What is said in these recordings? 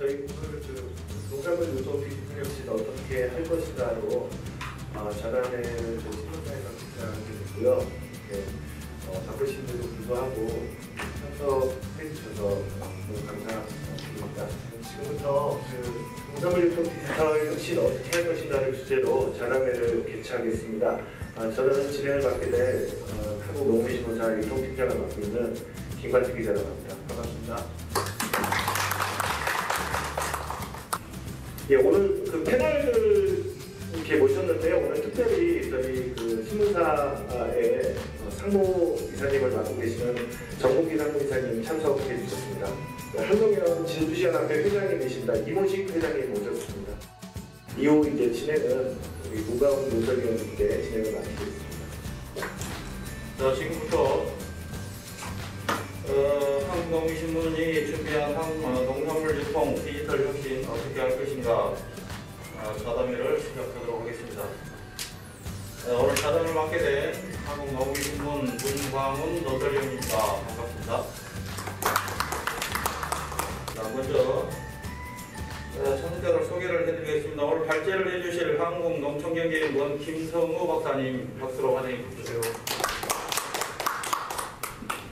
저희 오늘 농산물 유통 디지털 혁신 어떻게 할 것인가로 전환을 신문사에서 기자하게 됐고요. 바쁘신 분도 불구하고 참석해 주셔서 너무 감사드립니다. 지금부터 농산물 유통 디지털 혁신 어떻게 할 것인가를 주제로 전환회를 개최하겠습니다. 저는 진행을 맡게 된 한국농업신문사 유통팀장을 맡고 있는 김관택 기자라고 합니다. 반갑습니다. 예, 오늘 패널들 이렇게 모셨는데요. 오늘 특별히 저희 신문사의 상무 이사님을 맡고 계시는 정국기 상무 이사님 참석해 주셨습니다. 한동현 진주시연합회 회장님이십니다. 이모식 회장님 모셨습니다. 이후 이제 진행은 우리 무가운 논설위원님께 진행을 맡기겠습니다. 자, 지금부터 한국농업신문이 준비한 농산물 유통 디지털 혁신 어떻게 할 것인가 자담회를 시작하도록 하겠습니다. 오늘 자담을 맡게 된 한국농업신문 문광훈 논설위원입니다. 반갑습니다. 자, 먼저 참석자들 소개를 해드리겠습니다. 오늘 발제를 해주실 한국농촌경제연구원 김성우 박사님 박수로 환영해 주세요.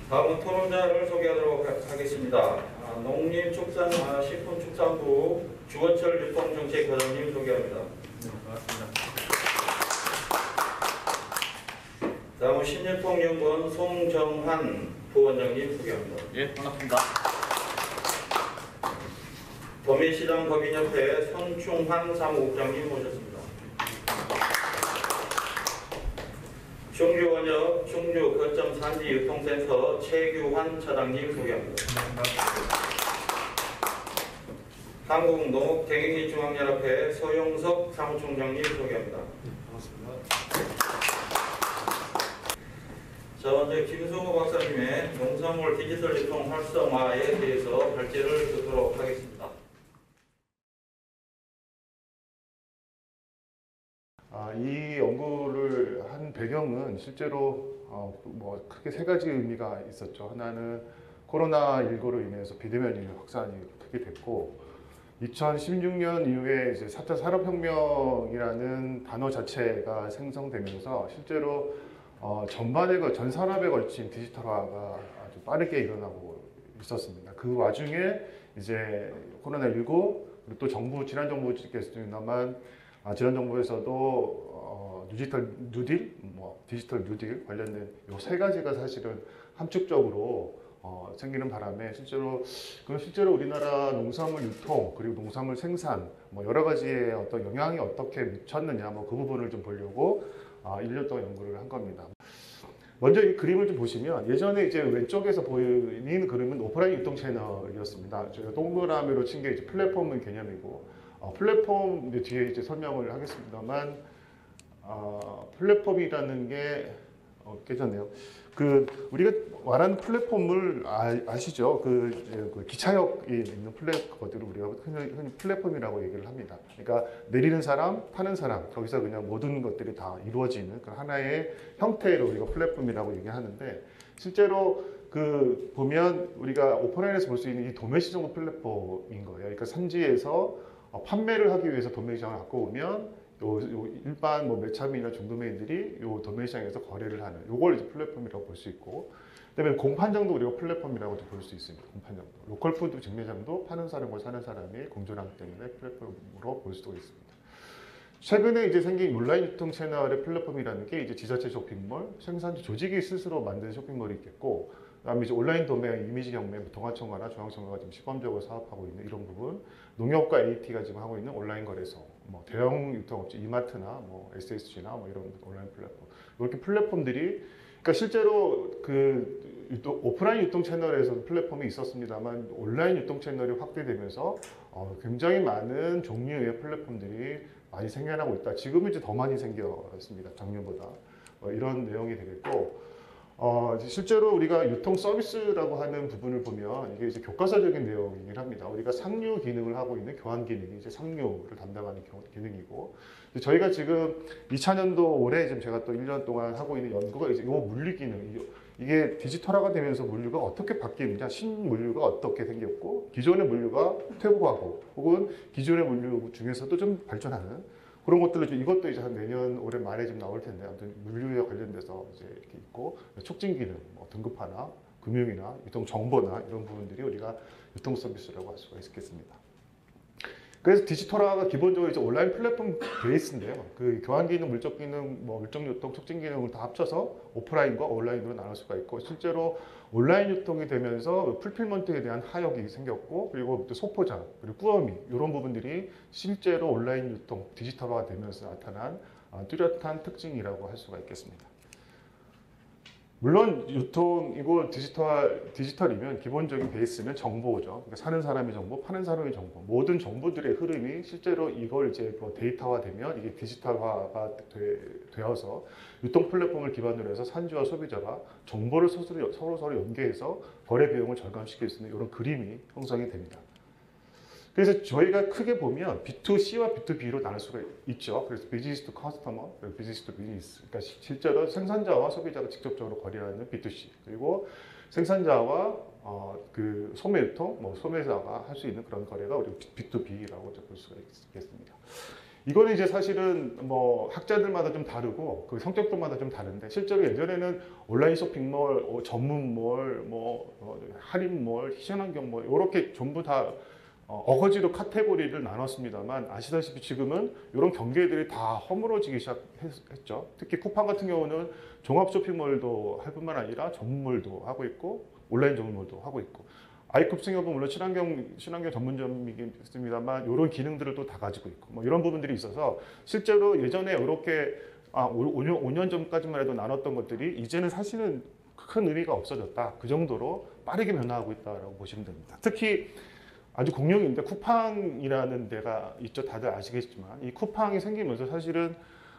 다음은 토론자를 소개하도록 하겠습니다. 농림축산식품축산부 주원철 유통정책과장님 소개합니다. 네, 반갑습니다. 다음은 신유통연구원 송정한 부원장님 소개합니다. 예, 반갑습니다. 도매시장법인협회 손충환 사무국장님 모셨습니다. 충주원역 충주 거점 산지 유통센터 최규환 차장님 소개합니다. 한국농업경영진중앙연합회 서용석 사무총장님 소개합니다. 반갑습니다. 자, 먼저 김성우 박사님의 농산물 디지털 유통 활성화에 대해서 발제를 듣도록 하겠습니다. 이 연구를 한 배경은 실제로 크게 세 가지 의미가 있었죠. 하나는 코로나19로 인해서 비대면이 확산이 크게 됐고, 2016년 이후에 이제 4차 산업혁명이라는 단어 자체가 생성되면서 실제로 전 산업에 걸친 디지털화가 아주 빠르게 일어나고 있었습니다. 그 와중에 이제 코로나19 그리고 또 지난 정부께서만 지난 정부에서도 디지털 뉴딜 관련된 이 세 가지가 사실은 함축적으로 생기는 바람에 실제로 우리나라 농산물 유통 그리고 농산물 생산 여러 가지의 어떤 영향이 어떻게 미쳤느냐 그 부분을 좀 보려고 1년 동안 연구를 한 겁니다. 먼저 이 그림을 좀 보시면 예전에 이제 왼쪽에서 보이는 그림은 오프라인 유통 채널이었습니다. 저희가 동그라미로 친 게 이제 플랫폼의 개념이고 플랫폼 뒤에 이제 설명을 하겠습니다만 플랫폼이라는 게 깨졌네요. 우리가 말하는 플랫폼을 아시죠? 기차역에 있는 것들을 우리가 흔히 플랫폼이라고 얘기를 합니다. 그러니까 내리는 사람, 타는 사람, 거기서 그냥 모든 것들이 다 이루어지는 그 하나의 형태로 우리가 플랫폼이라고 얘기하는데, 실제로 보면 우리가 오프라인에서 볼 수 있는 이 도매시장 플랫폼인 거예요. 그러니까 산지에서 판매를 하기 위해서 도매시장을 갖고 오면 일반 매차민이나 중도매인들이 요 도매시장에서 거래를 하는 요걸 이제 플랫폼이라고 볼 수 있고, 그다음에 공판장도 우리가 플랫폼이라고 볼 수 있습니다. 공판장도 로컬푸드 직매장도 파는 사람과 사는 사람이 공존하기 때문에 플랫폼으로 볼 수도 있습니다. 최근에 이제 생긴 온라인 유통 채널의 플랫폼이라는 게 이제 지자체 쇼핑몰, 생산지 조직이 스스로 만든 쇼핑몰이 있겠고, 그다음에 이제 온라인 도매, 이미지 경매, 동아청과나 중앙청과가 지금 시범적으로 사업하고 있는 이런 부분, 농협과 AT가 지금 하고 있는 온라인 거래소, 대형 유통업체 이마트나 SSG나 이런 온라인 플랫폼, 이렇게 플랫폼들이, 그러니까 실제로 오프라인 유통 채널에서 플랫폼이 있었습니다만 온라인 유통 채널이 확대되면서 굉장히 많은 종류의 플랫폼들이 많이 생겨나고 있다. 지금은 이제 더 많이 생겼습니다. 작년보다. 이런 내용이 되겠고, 실제로 우리가 유통 서비스라고 하는 부분을 보면 이게 이제 교과서적인 내용이긴 합니다. 우리가 상류 기능을 하고 있는 교환 기능이 이제 상류를 담당하는 기능이고, 저희가 지금 2000년도 올해 지금 제가 또 1년 동안 하고 있는 연구가 이제 이 물류 기능, 이게 디지털화가 되면서 물류가 어떻게 바뀌느냐, 신물류가 어떻게 생겼고, 기존의 물류가 퇴보하고, 혹은 기존의 물류 중에서도 좀 발전하는 그런 것들을 이것도 이제 한 내년 올해 말에 좀 나올 텐데, 아무튼 물류에 관련돼서 이제 이렇게 있고, 촉진 기능, 뭐 등급화나 금융이나 유통 정보나 이런 부분들이 우리가 유통 서비스라고 할 수가 있겠습니다. 그래서 디지털화가 기본적으로 이제 온라인 플랫폼 베이스인데요. 그 교환 기능, 물적 기능, 뭐 물적 유통, 촉진 기능을 다 합쳐서 오프라인과 온라인으로 나눌 수가 있고, 실제로 온라인 유통이 되면서 풀필먼트에 대한 하역이 생겼고, 그리고 또 소포자, 그리고 꾸러미 이런 부분들이 실제로 온라인 유통, 디지털화가 되면서 나타난 뚜렷한 특징이라고 할 수가 있겠습니다. 물론 유통이고 디지털이면 기본적인 베이스는 정보죠. 그러니까 사는 사람의 정보, 파는 사람의 정보, 모든 정보들의 흐름이 실제로 이걸 이제 뭐 데이터화되면 이게 디지털화가 되어서 유통 플랫폼을 기반으로 해서 산지와 소비자가 정보를 서로 연계해서 거래 비용을 절감시킬 수 있는 이런 그림이 형성이 됩니다. 그래서 저희가 크게 보면 B2C와 B2B로 나눌 수가 있죠. 그래서 비즈니스 투 커스터머, 비즈니스 투 비즈니스. 그러니까 실제로 생산자와 소비자가 직접적으로 거래하는 B2C, 그리고 생산자와 그 소매 유통, 뭐 소매사가 할 수 있는 그런 거래가 우리 B2B라고 볼 수가 있겠습니다. 이거는 이제 사실은 뭐 학자들마다 좀 다르고 그 성격들마다 좀 다른데, 실제로 예전에는 온라인 쇼핑몰, 전문몰, 할인몰, 희생환경몰 이렇게 전부 다 어거지로 카테고리를 나눴습니다만, 아시다시피 지금은 이런 경계들이 다 허물어지기 시작했죠. 특히 쿠팡 같은 경우는 종합 쇼핑몰도 할 뿐만 아니라 전문몰도 하고 있고 온라인 전문몰도 하고 있고, 아이쿱 승협은 물론 친환경 전문점이긴 있습니다만 이런 기능들을 또 다 가지고 있고, 뭐 이런 부분들이 있어서 실제로 예전에 이렇게 5년 전까지만 해도 나눴던 것들이 이제는 사실은 큰 의미가 없어졌다. 그 정도로 빠르게 변화하고 있다고 보시면 됩니다. 특히 아주 공룡인데 쿠팡이라는 데가 있죠. 다들 아시겠지만 이 쿠팡이 생기면서 사실은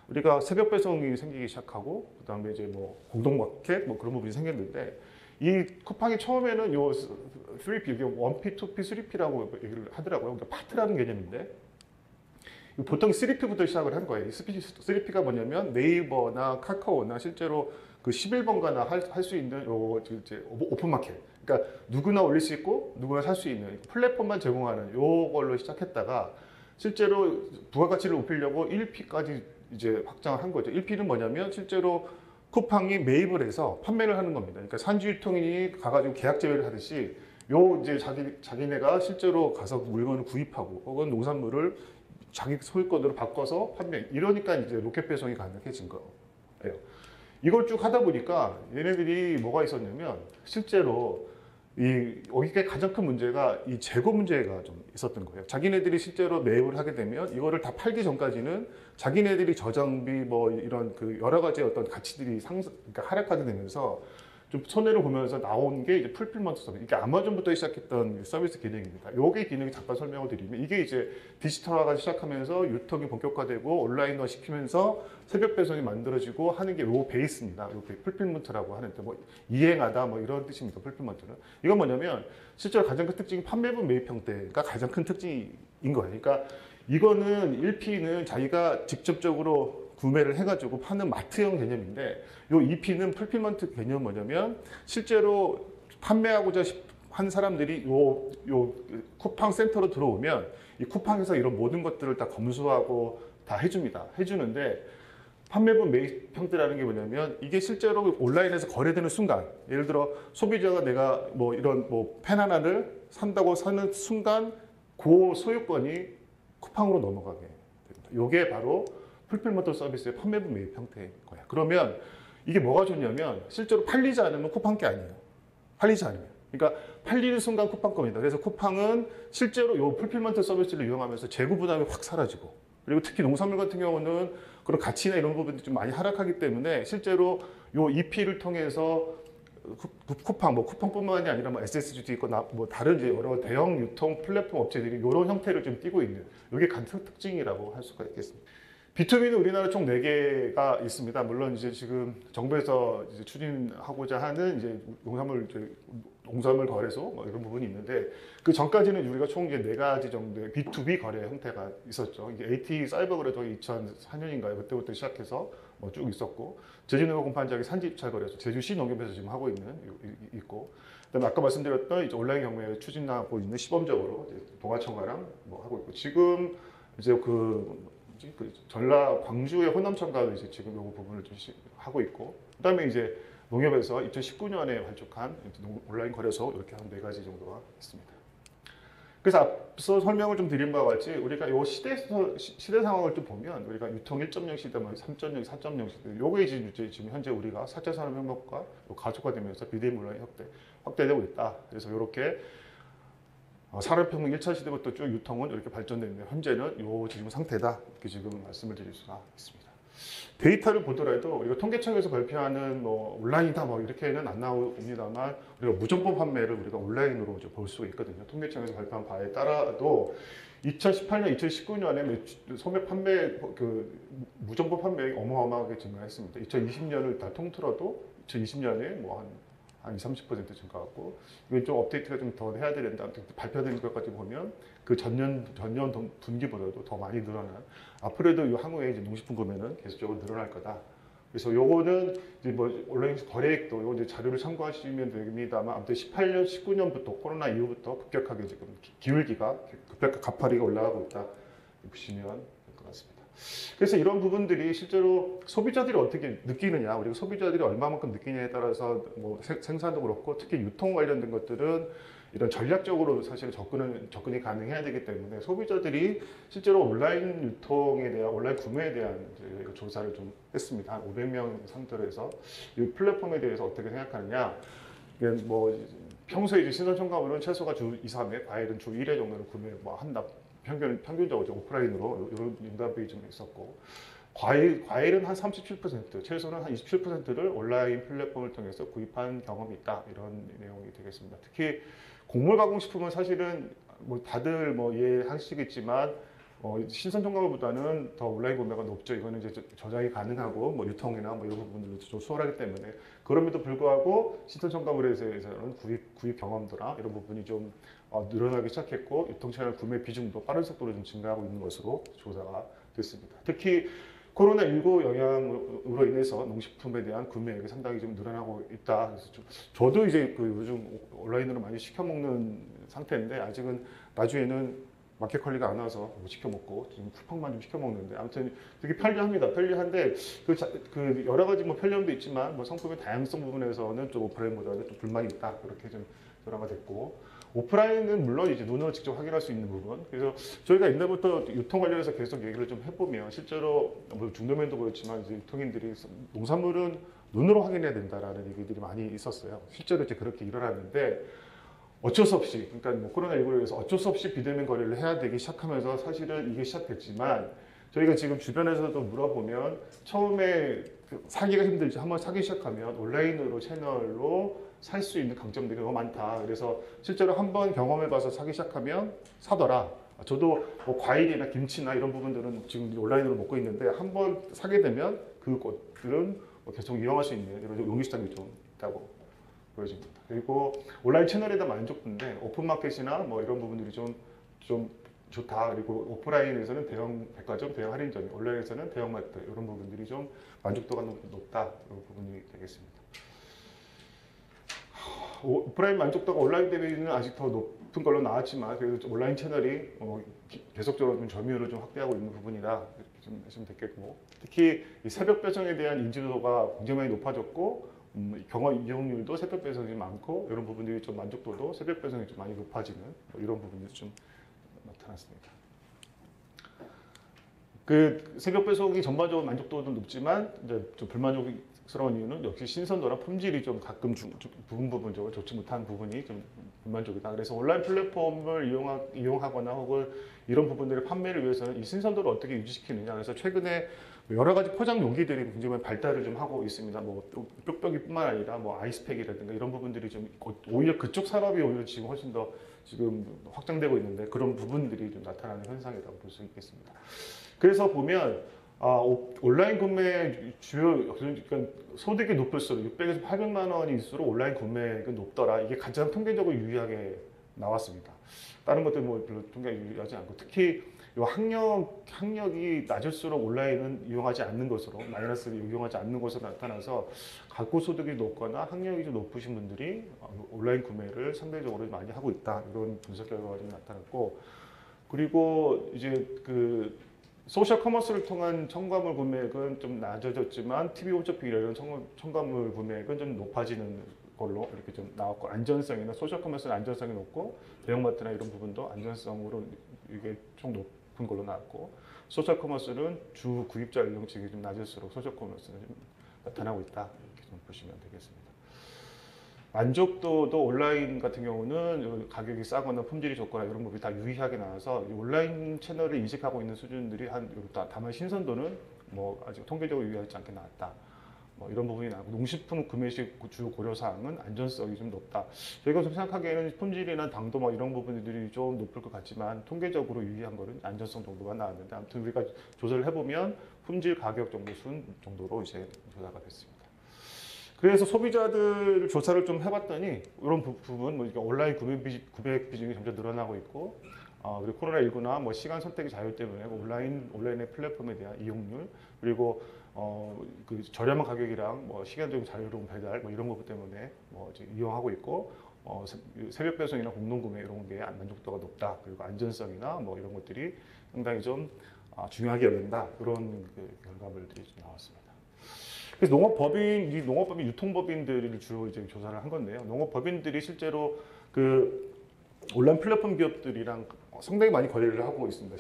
우리가 새벽 배송이 생기기 시작하고, 그다음에 이제 뭐 공동마켓 뭐 그런 부분이 생겼는데, 이 쿠팡이 처음에는 요 3P, 이게 1P, 2P, 3P라고 얘기를 하더라고요. 그러니까 파트라는 개념인데, 보통 3P부터 시작을 한 거예요. 이 3P가 뭐냐면 네이버나 카카오나 실제로 그 11번가나 할 수 있는 요 이제 오픈마켓. 그러니까 누구나 올릴 수 있고 누구나 살 수 있는 플랫폼만 제공하는 요걸로 시작했다가 실제로 부가가치를 높이려고 1P까지 이제 확장을 한 거죠. 1P는 뭐냐면 실제로 쿠팡이 매입을 해서 판매를 하는 겁니다. 그러니까 산지유통인이 가가지고 계약 제외를 하듯이 요 이제 자기네가 실제로 가서 물건을 구입하고 혹은 농산물을 자기 소유권으로 바꿔서 판매. 이러니까 이제 로켓 배송이 가능해진 거예요. 이걸 쭉 하다 보니까 얘네들이 뭐가 있었냐면 실제로 여기가 가장 큰 문제가 이 재고 문제가 좀 있었던 거예요. 자기네들이 실제로 매입을 하게 되면 이거를 다 팔기 전까지는 자기네들이 저장비 뭐 이런 그 여러 가지 어떤 가치들이 그러니까 하락하게 되면서 좀 손해를 보면서 나온 게 이제 풀필먼트 서비스. 이게 아마존부터 시작했던 서비스 기능입니다. 요게 기능이 잠깐 설명을 드리면, 이게 이제 디지털화가 시작하면서 유통이 본격화되고 온라인화 시키면서 새벽 배송이 만들어지고 하는 게 요 베이스입니다. 요 풀필먼트라고 하는데, 뭐 이행하다 뭐 이런 뜻입니다. 풀필먼트는. 이건 뭐냐면 실제로 가장 큰 특징이 판매분 매입 형태가 가장 큰 특징인 거예요. 그러니까 이거는 1P는 자기가 직접적으로 구매를 해가지고 파는 마트형 개념인데, 요 2P는 풀필먼트 개념은 뭐냐면 실제로 판매하고자 한 사람들이 요 쿠팡 센터로 들어오면 이 쿠팡에서 이런 모든 것들을 다 검수하고 다 해줍니다. 해주는데, 판매분 매입 형태라는 게 뭐냐면 이게 실제로 온라인에서 거래되는 순간, 예를 들어 소비자가 내가 뭐 이런 뭐 펜 하나를 산다고 사는 순간 그 소유권이 쿠팡으로 넘어가게 됩니다. 요게 바로 풀필먼트 서비스의 판매분 매입 형태인 거야. 그러면 이게 뭐가 좋냐면 실제로 팔리지 않으면 쿠팡 게 아니에요. 팔리지 않으면. 그러니까 팔리는 순간 쿠팡 겁니다. 그래서 쿠팡은 실제로 요 풀필먼트 서비스를 이용하면서 재고 부담이 확 사라지고, 그리고 특히 농산물 같은 경우는 그런 가치나 이런 부분들이 좀 많이 하락하기 때문에 실제로 요 EP를 통해서 쿠팡, 뭐 쿠팡뿐만이 아니라 뭐 SSG도 있고 뭐 다른 이제 여러 대형 유통 플랫폼 업체들이 이런 형태를 좀 띠고 있는, 이게 같은 특징이라고 할 수가 있겠습니다. B2B는 우리나라 총 4개가 있습니다. 물론 이제 지금 정부에서 이제 추진하고자 하는 이제 농산물 거래소 뭐 이런 부분이 있는데 그 전까지는 우리가 총 이제 4가지 정도의 B2B 거래 형태가 있었죠. 이게 AT 사이버 거래소 2004년인가요? 그때부터 시작해서 뭐 쭉 있었고 제주농협 공판장이 산지입찰 거래소 제주시 농협에서 지금 하고 있고 그다음에 아까 말씀드렸던 이제 온라인 경매 추진하고 있는 시범적으로 이제 동아청과랑 뭐 하고 있고 지금 이제 그 전라 광주의 호남청과도 이제 지금 이 부분을 좀 하고 있고 그다음에 이제 농협에서 2019년에 발족한 온라인 거래소 이렇게 한 4가지 정도가 있습니다. 그래서 앞서 설명을 좀 드린 바와 같이 우리가 이 시대 상황을 좀 보면 우리가 유통 1.0 시대, 3.0, 4.0 시대 요게 이제 지금 현재 우리가 4차 산업혁명과 가속화되면서 비대면 온라인 확대되고 있다. 그래서 이렇게 산업혁명 1차 시대부터 쭉 유통은 이렇게 발전되는데 현재는 요 지금 상태다 이렇게 지금 말씀을 드릴 수가 있습니다. 데이터를 보더라도 우리가 통계청에서 발표하는 뭐 온라인이다 뭐 이렇게는 안 나옵니다만 우리가 무점포 판매를 우리가 온라인으로 볼 수 있거든요. 통계청에서 발표한 바에 따라도 2018년, 2019년에 소매 판매 그 무점포 판매액이 어마어마하게 증가했습니다. 2020년을 다 통틀어도 2020년에 뭐 한 20, 30% 증가했고 이건 좀 업데이트가 좀 더 해야 된다. 발표된 것까지 보면 그 전년 분기보다도 더 많이 늘어난 앞으로도 이 향후에 이제 농식품 구매는 계속적으로 늘어날 거다. 그래서 요거는 이제 뭐 온라인 거래액도 요 이제 자료를 참고하시면 됩니다만 아무튼 18년, 19년부터 코로나 이후부터 급격하게 지금 기울기가 급격하게 가파리가 올라가고 있다. 보시면 될 것 같습니다. 그래서 이런 부분들이 실제로 소비자들이 어떻게 느끼느냐, 우리가 소비자들이 얼마만큼 느끼냐에 따라서 뭐 생산도 그렇고 특히 유통 관련된 것들은 이런 전략적으로 사실 접근이 가능해야 되기 때문에 소비자들이 실제로 온라인 유통에 대한 온라인 구매에 대한 이제 조사를 좀 했습니다. 한 500명 상대로 해서 이 플랫폼에 대해서 어떻게 생각하느냐. 뭐 평소에 이제 신선 첨가물은 채소가 주 2, 3회, 과일은 주 1회 정도는 구매 뭐 한다. 평균적으로 오프라인으로 이런 응답이 좀 있었고 과일은 한 37%, 채소는 한 27%를 온라인 플랫폼을 통해서 구입한 경험이 있다. 이런 내용이 되겠습니다. 특히 곡물 가공식품은 사실은 뭐 다들 뭐 이해하시겠지만 신선 첨가물보다는 더 온라인 구매가 높죠. 이거는 이제 저장이 가능하고 뭐 유통이나 뭐 이런 부분들도 좀 수월하기 때문에 그럼에도 불구하고 신선 첨가물에 대해서는 구입 경험도나 이런 부분이 좀 늘어나기 시작했고 유통 채널 구매 비중도 빠른 속도로 좀 증가하고 있는 것으로 조사가 됐습니다. 특히 코로나19 영향으로 인해서 농식품에 대한 구매액이 상당히 좀 늘어나고 있다. 그래서 저도 이제 그 요즘 온라인으로 많이 시켜 먹는 상태인데 아직은 나중에는 마켓 관리가 안 와서 시켜 먹고 지금 쿠팡만 좀 시켜 먹는데 아무튼 되게 편리합니다. 편리한데 그 여러 가지 뭐 편리함도 있지만 뭐 상품의 다양성 부분에서는 좀 오프라인보다는 좀 불만이 있다. 그렇게 좀 변화가 됐고. 오프라인은 물론 이제 눈으로 직접 확인할 수 있는 부분. 그래서 저희가 옛날부터 유통 관련해서 계속 얘기를 좀 해보면 실제로 뭐 중도면도 그렇지만 이제 유통인들이 농산물은 눈으로 확인해야 된다라는 얘기들이 많이 있었어요. 실제로 이제 그렇게 일어났는데 어쩔 수 없이, 그러니까 뭐 코로나19로 인해서 어쩔 수 없이 비대면 거래를 해야 되기 시작하면서 사실은 이게 시작됐지만 저희가 지금 주변에서도 물어보면 처음에 사기가 힘들지 한번 사기 시작하면 온라인으로 채널로 살 수 있는 강점들이 너무 많다. 그래서 실제로 한번 경험해봐서 사기 시작하면 사더라. 저도 뭐 과일이나 김치나 이런 부분들은 지금 온라인으로 먹고 있는데 한번 사게 되면 그것들은 계속 이용할 수 있는 이런 용이시장이 좀 있다고 보여집니다. 그리고 온라인 채널에 대한 만족도인데 오픈마켓이나 뭐 이런 부분들이 좀 좋다. 그리고 오프라인에서는 대형 백화점, 대형 할인점, 온라인에서는 대형마트 이런 부분들이 좀 만족도가 높다. 이런 부분이 되겠습니다. 오프라인 만족도가 온라인 대비는 아직 더 높은 걸로 나왔지만 그래도 온라인 채널이 계속적으로 좀 점유율을 좀 확대하고 있는 부분이다. 이렇게 좀 하시면 되겠고 특히 이 새벽 배송에 대한 인지도가 굉장히 많이 높아졌고 경험 이용률도 새벽 배송이 많고 이런 부분들이 좀 만족도도 새벽 배송이 좀 많이 높아지는 이런 부분들이 좀 나타났습니다. 그 새벽 배송이 전반적으로 만족도도 높지만 이제 좀 불만족스러운 이유는 역시 신선도나 품질이 좀 가끔 부분적으로 좋지 못한 부분이 좀 불만족이다. 그래서 온라인 플랫폼을 이용하거나 혹은 이런 부분들의 판매를 위해서는 이 신선도를 어떻게 유지시키느냐. 그래서 최근에 여러 가지 포장 용기들이 굉장히 많이 발달을 좀 하고 있습니다. 뭐 뾱뾱이뿐만 아니라 뭐 아이스팩이라든가 이런 부분들이 좀 오히려 그쪽 산업이 오히려 지금 훨씬 더 지금 확장되고 있는데 그런 부분들이 좀 나타나는 현상이라고 볼 수 있겠습니다. 그래서 보면 온라인 구매 주요 그러니까 소득이 높을수록 600에서 800만 원일수록 온라인 구매액은 높더라. 이게 가장 통계적으로 유의하게 나왔습니다. 다른 것들 뭐 별로 통계 유의하지 않고 특히 이 학력이 낮을수록 온라인은 이용하지 않는 것으로 마이너스를 이용하지 않는 것으로 나타나서 가구 소득이 높거나 학력이 좀 높으신 분들이 온라인 구매를 상대적으로 많이 하고 있다. 이런 분석 결과가 좀 나타났고 그리고 이제 그 소셜 커머스를 통한 첨가물 구매액은 좀 낮아졌지만 TV 홈쇼핑이나 이런 첨가물 구매액은 좀 높아지는 걸로 이렇게 좀 나왔고 안전성이나 소셜 커머스는 안전성이 높고 대형마트나 이런 부분도 안전성으로 이게 좀 높은 걸로 나왔고 소셜 커머스는 주 구입자 연령층이 좀 낮을수록 소셜 커머스는 좀 나타나고 있다 이렇게 좀 보시면 되겠습니다. 만족도도 온라인 같은 경우는 가격이 싸거나 품질이 좋거나 이런 부분이 다 유의하게 나와서 온라인 채널을 인식하고 있는 수준들이 다만 신선도는 뭐 아직 통계적으로 유의하지 않게 나왔다. 뭐 이런 부분이 나오고 농식품 구매 시 주요 고려 사항은 안전성이 좀 높다. 저희가 좀 생각하기에는 품질이나 당도 뭐 이런 부분들이 좀 높을 것 같지만 통계적으로 유의한 거는 안전성 정도가 나왔는데 아무튼 우리가 조사를 해보면 품질, 가격 정도 순 정도로 이제 조사가 됐습니다. 그래서 소비자들 조사를 좀 해봤더니 이런 부분, 뭐 온라인 구매 비중이 점점 늘어나고 있고, 그리고 코로나19나 뭐 시간 선택의 자유 때문에 온라인의 플랫폼에 대한 이용률, 그리고 그 저렴한 가격이랑 뭐 시간적인 자유로운 배달 뭐 이런 것 때문에 뭐 이제 이용하고 있고, 새벽 배송이나 공동 구매 이런 게 만족도가 높다. 그리고 안전성이나 뭐 이런 것들이 상당히 좀 중요하게 여긴다. 그런 그 결과물들이 좀 나왔습니다. 그래서 농업법인 유통법인들을 주로 이제 조사를 한 건데요. 농업법인들이 실제로 그 온라인 플랫폼 기업들이랑 상당히 많이 거래를 하고 있습니다.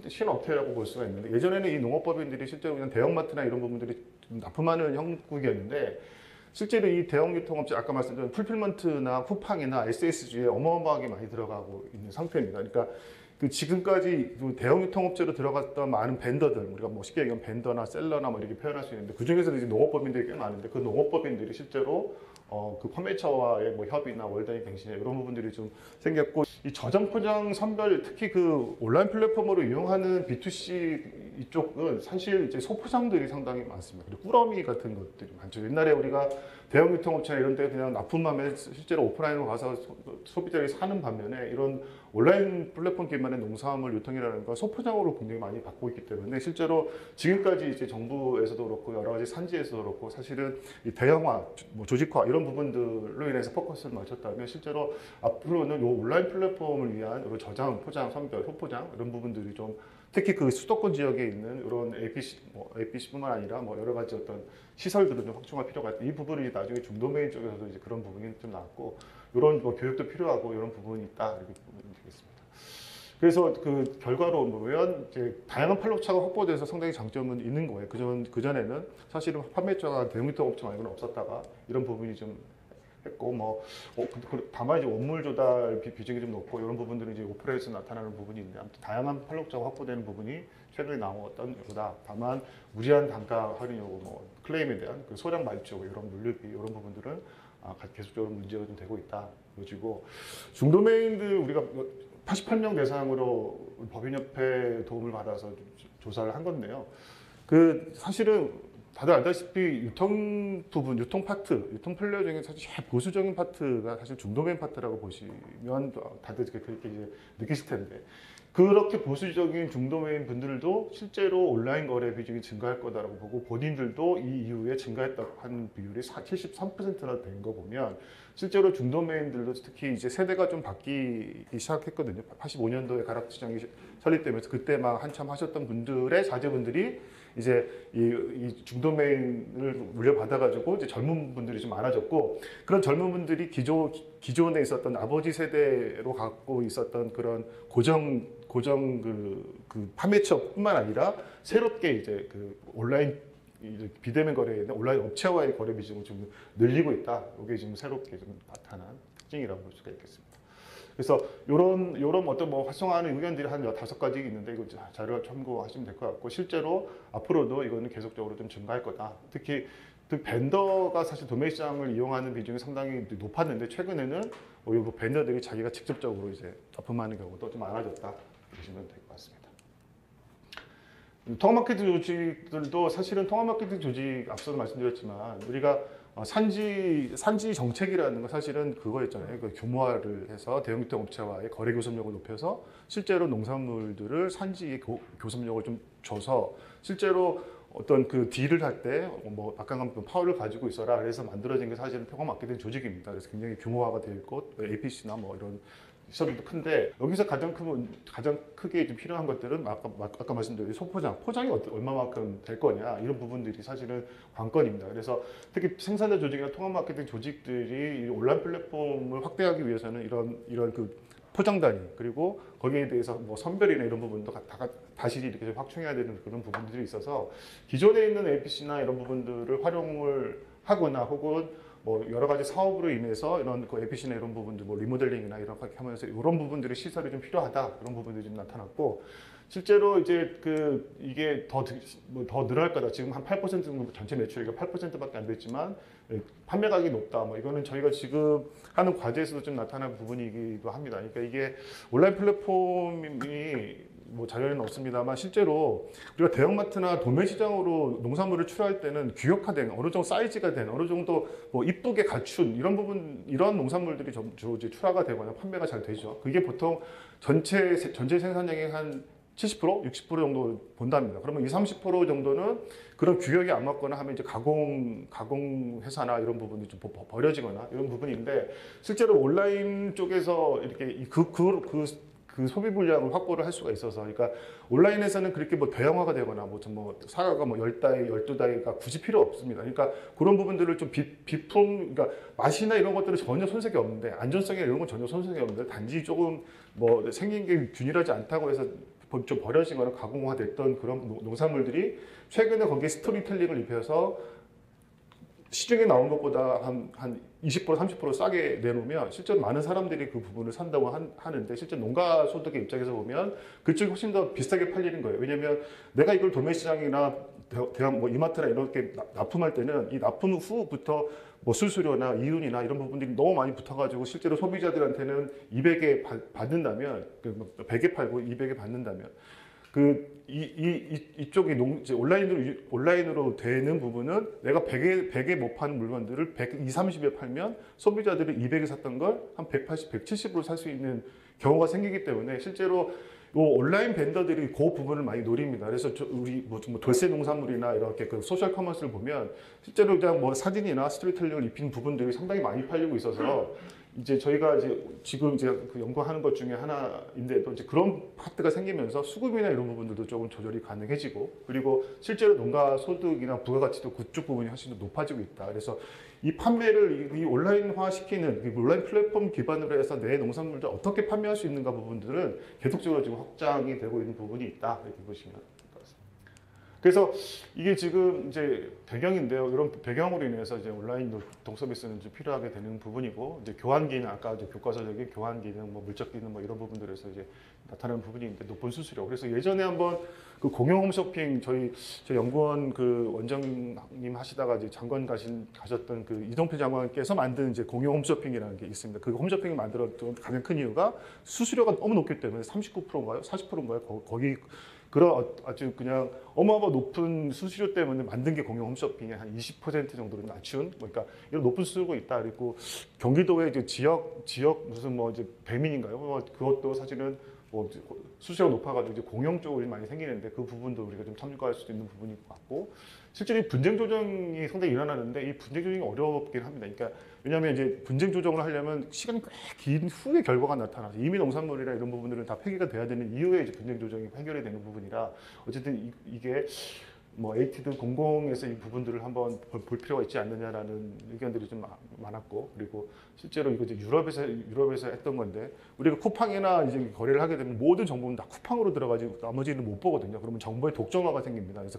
신업태라고 볼 수가 있는데 예전에는 이 농업법인들이 실제로 그냥 대형마트나 이런 부분들이 납품하는 형국이었는데 실제로 이 대형 유통업체 아까 말씀드린 풀필먼트나 쿠팡이나 SSG에 어마어마하게 많이 들어가고 있는 상태입니다. 그러니까 그 지금까지 대형 유통업체로 들어갔던 많은 벤더들, 우리가 뭐 쉽게 얘기하면 벤더나 셀러나 뭐 이렇게 표현할 수 있는데 그 중에서도 이제 농업법인들이 꽤 많은데 그 농업법인들이 실제로 그 판매처와의 뭐 협의나 월단위 갱신이나 이런 부분들이 좀 생겼고 이 저장 포장 선별 특히 그 온라인 플랫폼으로 이용하는 B2C 이쪽은 사실 이제 소포장들이 상당히 많습니다. 그리고 꾸러미 같은 것들이 많죠. 옛날에 우리가 대형 유통업체나 이런 데 그냥 납품하면 실제로 오프라인으로 가서 소비자들이 사는 반면에 이런 온라인 플랫폼 기반의 농산물 유통이라는 건 소포장으로 굉장히 많이 받고 있기 때문에 실제로 지금까지 이제 정부에서도 그렇고 여러 가지 산지에서도 그렇고 사실은 이 대형화, 뭐 조직화 이런 부분들로 인해서 포커스를 맞췄다면 실제로 앞으로는 이 온라인 플랫폼을 위한 이런 저장, 포장, 선별, 소포장 이런 부분들이 좀 특히 그 수도권 지역에 있는 이런 APC뿐만 아니라 뭐 여러 가지 어떤 시설들을 좀 확충할 필요가 있다. 이 부분이 나중에 중도메인 쪽에서도 이제 그런 부분이 좀 나왔고 이런 뭐 교육도 필요하고 이런 부분이 있다 이렇게 보면 되겠습니다. 그래서 그 결과로 보면 이제 다양한 판로차가 확보돼서 상당히 장점은 있는 거예요. 그 전에는 사실은 판매처가 대형유통 업체 말고는 없었다가 이런 부분이 좀 했고 다만 이제 원물 조달 비중이 좀 높고 이런 부분들은 이제 오퍼레이션에서 나타나는 부분이 있는데 아무튼 다양한 판로차가 확보되는 부분이 최근에 나왔던 거다. 다만 무리한 단가 할인 요구, 뭐 클레임에 대한 그 소량 말주 이런 물류비 이런 부분들은 계속적으로 문제가 좀 되고 있다. 보여지고 중도메인들 우리가 88명 대상으로 법인협회 도움을 받아서 조사를 한 건데요. 그 사실은 다들 알다시피 유통 부분, 유통 플레이어 중에 사실 제일 보수적인 파트가 사실 중도메인 파트라고 보시면 다들 그렇게 이제 느끼실 텐데 그렇게 보수적인 중도메인 분들도 실제로 온라인 거래 비중이 증가할 거다라고 보고 본인들도 이 이후에 증가했다는 비율이 73%나 된 거 보면 실제로 중도메인들도 특히 이제 세대가 좀 바뀌기 시작했거든요. 85년도에 가락시장이 설립되면서 그때 막 한참 하셨던 분들의 자제분들이 이제 이 중도메인을 물려받아가지고 이제 젊은 분들이 좀 많아졌고 그런 젊은 분들이 기존에 있었던 아버지 세대로 갖고 있었던 그런 고정 그 판매처뿐만 아니라 새롭게 이제 그 온라인 비대면 거래에 있는 온라인 업체와의 거래 비중을 좀 늘리고 있다. 이게 지금 새롭게 좀 나타난 특징이라고 볼 수가 있겠습니다. 그래서 이런 어떤 뭐 활성화하는 의견들이 한 5가지 있는데 이거 자료 참고하시면 될 것 같고 실제로 앞으로도 이거는 계속적으로 좀 증가할 거다. 특히 그 벤더가 사실 도매 시장을 이용하는 비중이 상당히 높았는데 최근에는 이 벤더들이 자기가 직접적으로 이제 납품하는 경우도 좀 많아졌다 보시면 될 것 같습니다. 통합마케팅 조직들도 사실은 통합마케팅 조직 앞서도 말씀드렸지만 우리가 산지 정책이라는 거 사실은 그거였잖아요. 그 규모화를 해서 대형 유통 업체와의 거래 교섭력을 높여서 실제로 농산물들을 산지의 교섭력을 좀 줘서 실제로 어떤 그 딜을 할 때 뭐 박강감 파워를 가지고 있어라 그래서 만들어진 게 사실은 통합마케팅 조직입니다. 그래서 굉장히 규모화가 되어 있고 APC나 뭐 이런 시설도 큰데 여기서 가장 크게 좀 필요한 것들은 아까 말씀드린 포장이 얼마만큼 될 거냐 이런 부분들이 사실은 관건입니다. 그래서 특히 생산자 조직이나 통합 마케팅 조직들이 온라인 플랫폼을 확대하기 위해서는 이런 그 포장 단위 그리고 거기에 대해서 뭐 선별이나 이런 부분도 다시 이렇게 좀 확충해야 되는 그런 부분들이 있어서 기존에 있는 APC나 이런 부분들을 활용을 하거나 혹은 뭐 여러 가지 사업으로 인해서 이런 그 APC나 이런 부분들, 뭐 리모델링이나 이런 거 하면서 이런 부분들이 시설이 좀 필요하다 그런 부분들이 좀 나타났고 실제로 이제 그 이게 더 늘어날 거다. 지금 한 8% 정도 전체 매출이 8%밖에 안 됐지만 판매가격이 높다. 뭐 이거는 저희가 지금 하는 과제에서도 좀 나타난 부분이기도 합니다. 그러니까 이게 온라인 플랫폼이 뭐 자료는 없습니다만 실제로 우리가 대형마트나 도매시장으로 농산물을 출하할 때는 규격화된 어느 정도 사이즈가 된 어느 정도 뭐 이쁘게 갖춘 이런 부분 이런 농산물들이 주로 이제 출하가 되거나 판매가 잘 되죠. 그게 보통 전체 생산량의 한 70%, 60% 정도 본답니다. 그러면 20, 30% 정도는 그런 규격이 안 맞거나 하면 이제 가공 회사나 이런 부분이 좀 버려지거나 이런 부분인데 실제로 온라인 쪽에서 이렇게 그 소비 물량을 확보를 할 수가 있어서, 그러니까 온라인에서는 그렇게 뭐 대형화가 되거나 뭐 사과가 뭐 10다이, 12다이가 굳이 필요 없습니다. 그러니까 그런 부분들을 좀 비품, 그러니까 맛이나 이런 것들은 전혀 손색이 없는데, 안전성이나 이런 건 전혀 손색이 없는데, 단지 조금 뭐 생긴 게 균일하지 않다고 해서 좀 버려지거나 가공화됐던 그런 농산물들이 최근에 거기에 스토리텔링을 입혀서 시중에 나온 것보다 한 20%, 30% 싸게 내놓으면 실제로 많은 사람들이 그 부분을 산다고 하는데, 실제 농가 소득의 입장에서 보면 그쪽이 훨씬 더 비싸게 팔리는 거예요. 왜냐하면 내가 이걸 도매시장이나 대형 뭐 이마트나 이렇게 납품할 때는 이 납품 후부터 뭐 수수료나 이윤이나 이런 부분들이 너무 많이 붙어가지고 실제로 소비자들한테는 200에 받는다면, 100에 팔고 200에 받는다면 이쪽이 온라인으로 되는 부분은 내가 100에 못 파는 물건들을 120, 30에 팔면 소비자들이 200에 샀던 걸 한 180, 170으로 살 수 있는 경우가 생기기 때문에 실제로 온라인 벤더들이 그 부분을 많이 노립니다. 그래서 우리 뭐 돌쇠 농산물이나 이렇게 그 소셜 커머스를 보면 실제로 그냥 뭐 사진이나 스토리텔링을 입힌 부분들이 상당히 많이 팔리고 있어서 이제 저희가 지금 그 연구하는 것 중에 하나인데, 또 이제 그런 파트가 생기면서 수급이나 이런 부분들도 조금 조절이 가능해지고, 그리고 실제로 농가 소득이나 부가가치도 그쪽 부분이 훨씬 더 높아지고 있다. 그래서 이 판매를 이 온라인화 시키는 온라인 플랫폼 기반으로 해서 내 농산물들 어떻게 판매할 수 있는가 부분들은 계속적으로 지금 확장이 되고 있는 부분이 있다, 이렇게 보시면 될 것 같습니다. 그래서 이게 지금 이제 배경인데요. 이런 배경으로 인해서 이제 온라인 유통 서비스는 좀 필요하게 되는 부분이고, 이제 교환 기능, 아까 이제 교과서적인 교환 기능, 뭐 물적 기능, 뭐 이런 부분들에서 이제 나타나는 부분인데, 높은 수수료. 그래서 예전에 한번 그 공용 홈쇼핑 저희 연구원 그 원장님 하시다가 이제 장관 가셨던 그 이동필 장관께서 만든 이제 공용 홈쇼핑이라는 게 있습니다. 그 홈쇼핑을 만들었던 가장 큰 이유가 수수료가 너무 높기 때문에 39%인가요? 40%인가요? 거기 그런 아주 그냥 어마어마 높은 수수료 때문에 만든 게 공용 홈쇼핑의 한 20% 정도로 낮춘, 그러니까 이런 높은 수수료가 있다. 그리고 경기도의 이제 지역 무슨 뭐 이제 배민인가요? 뭐 그것도 사실은 뭐 수수료가 높아가지고 이제 공영 쪽으로 많이 생기는데, 그 부분도 우리가 좀 참고할 수 있는 부분인 것 같고, 실제로 이 분쟁 조정이 상당히 일어나는데 이 분쟁 조정이 어렵긴 합니다. 그러니까 왜냐하면 이제 분쟁 조정을 하려면 시간이 꽤 긴 후에 결과가 나타나서 이미 농산물이나 이런 부분들은 다 폐기가 돼야 되는 이후에 이제 분쟁 조정이 해결이 되는 부분이라, 어쨌든 이게 뭐 AT든 공공에서 이 부분들을 한번 볼 필요가 있지 않느냐라는 의견들이 좀 많았고, 그리고 실제로 이거 이제 유럽에서 했던 건데, 우리가 쿠팡이나 이제 거래를 하게 되면 모든 정보는 다 쿠팡으로 들어가지고 나머지는 못 보거든요. 그러면 정보의 독점화가 생깁니다. 그래서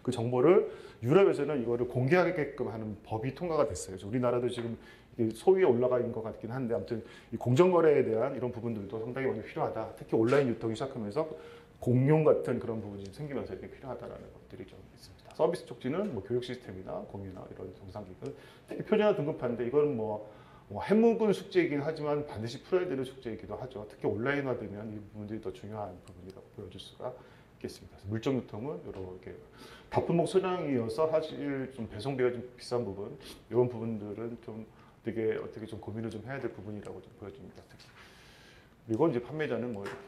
그 정보를 유럽에서는 이거를 공개하게끔 하는 법이 통과가 됐어요. 그래서 우리나라도 지금 소위에 올라가 있는 것 같긴 한데, 아무튼 이 공정거래에 대한 이런 부분들도 상당히 많이 필요하다. 특히 온라인 유통이 시작하면서 공룡 같은 그런 부분이 생기면서 이게 필요하다라는 것들이 좀 있습니다. 서비스 촉진은 뭐 교육 시스템이나 공유나 이런 정상기관, 특히 표준화 등급하는데 이건 뭐 해묵은 숙제이긴 하지만 반드시 풀어야 되는 숙제이기도 하죠. 특히 온라인화되면 이 부분들이 더 중요한 부분이라고 보여줄 수가 있겠습니다. 그래서 물정 유통은 이렇게 다품목 소량이어서 사실 좀 배송비가 좀 비싼 부분, 이런 부분들은 좀 되게 어떻게 좀 고민을 좀 해야 될 부분이라고 좀 보여집니다. 특히. 그리고 이제 판매자는 뭐 이렇게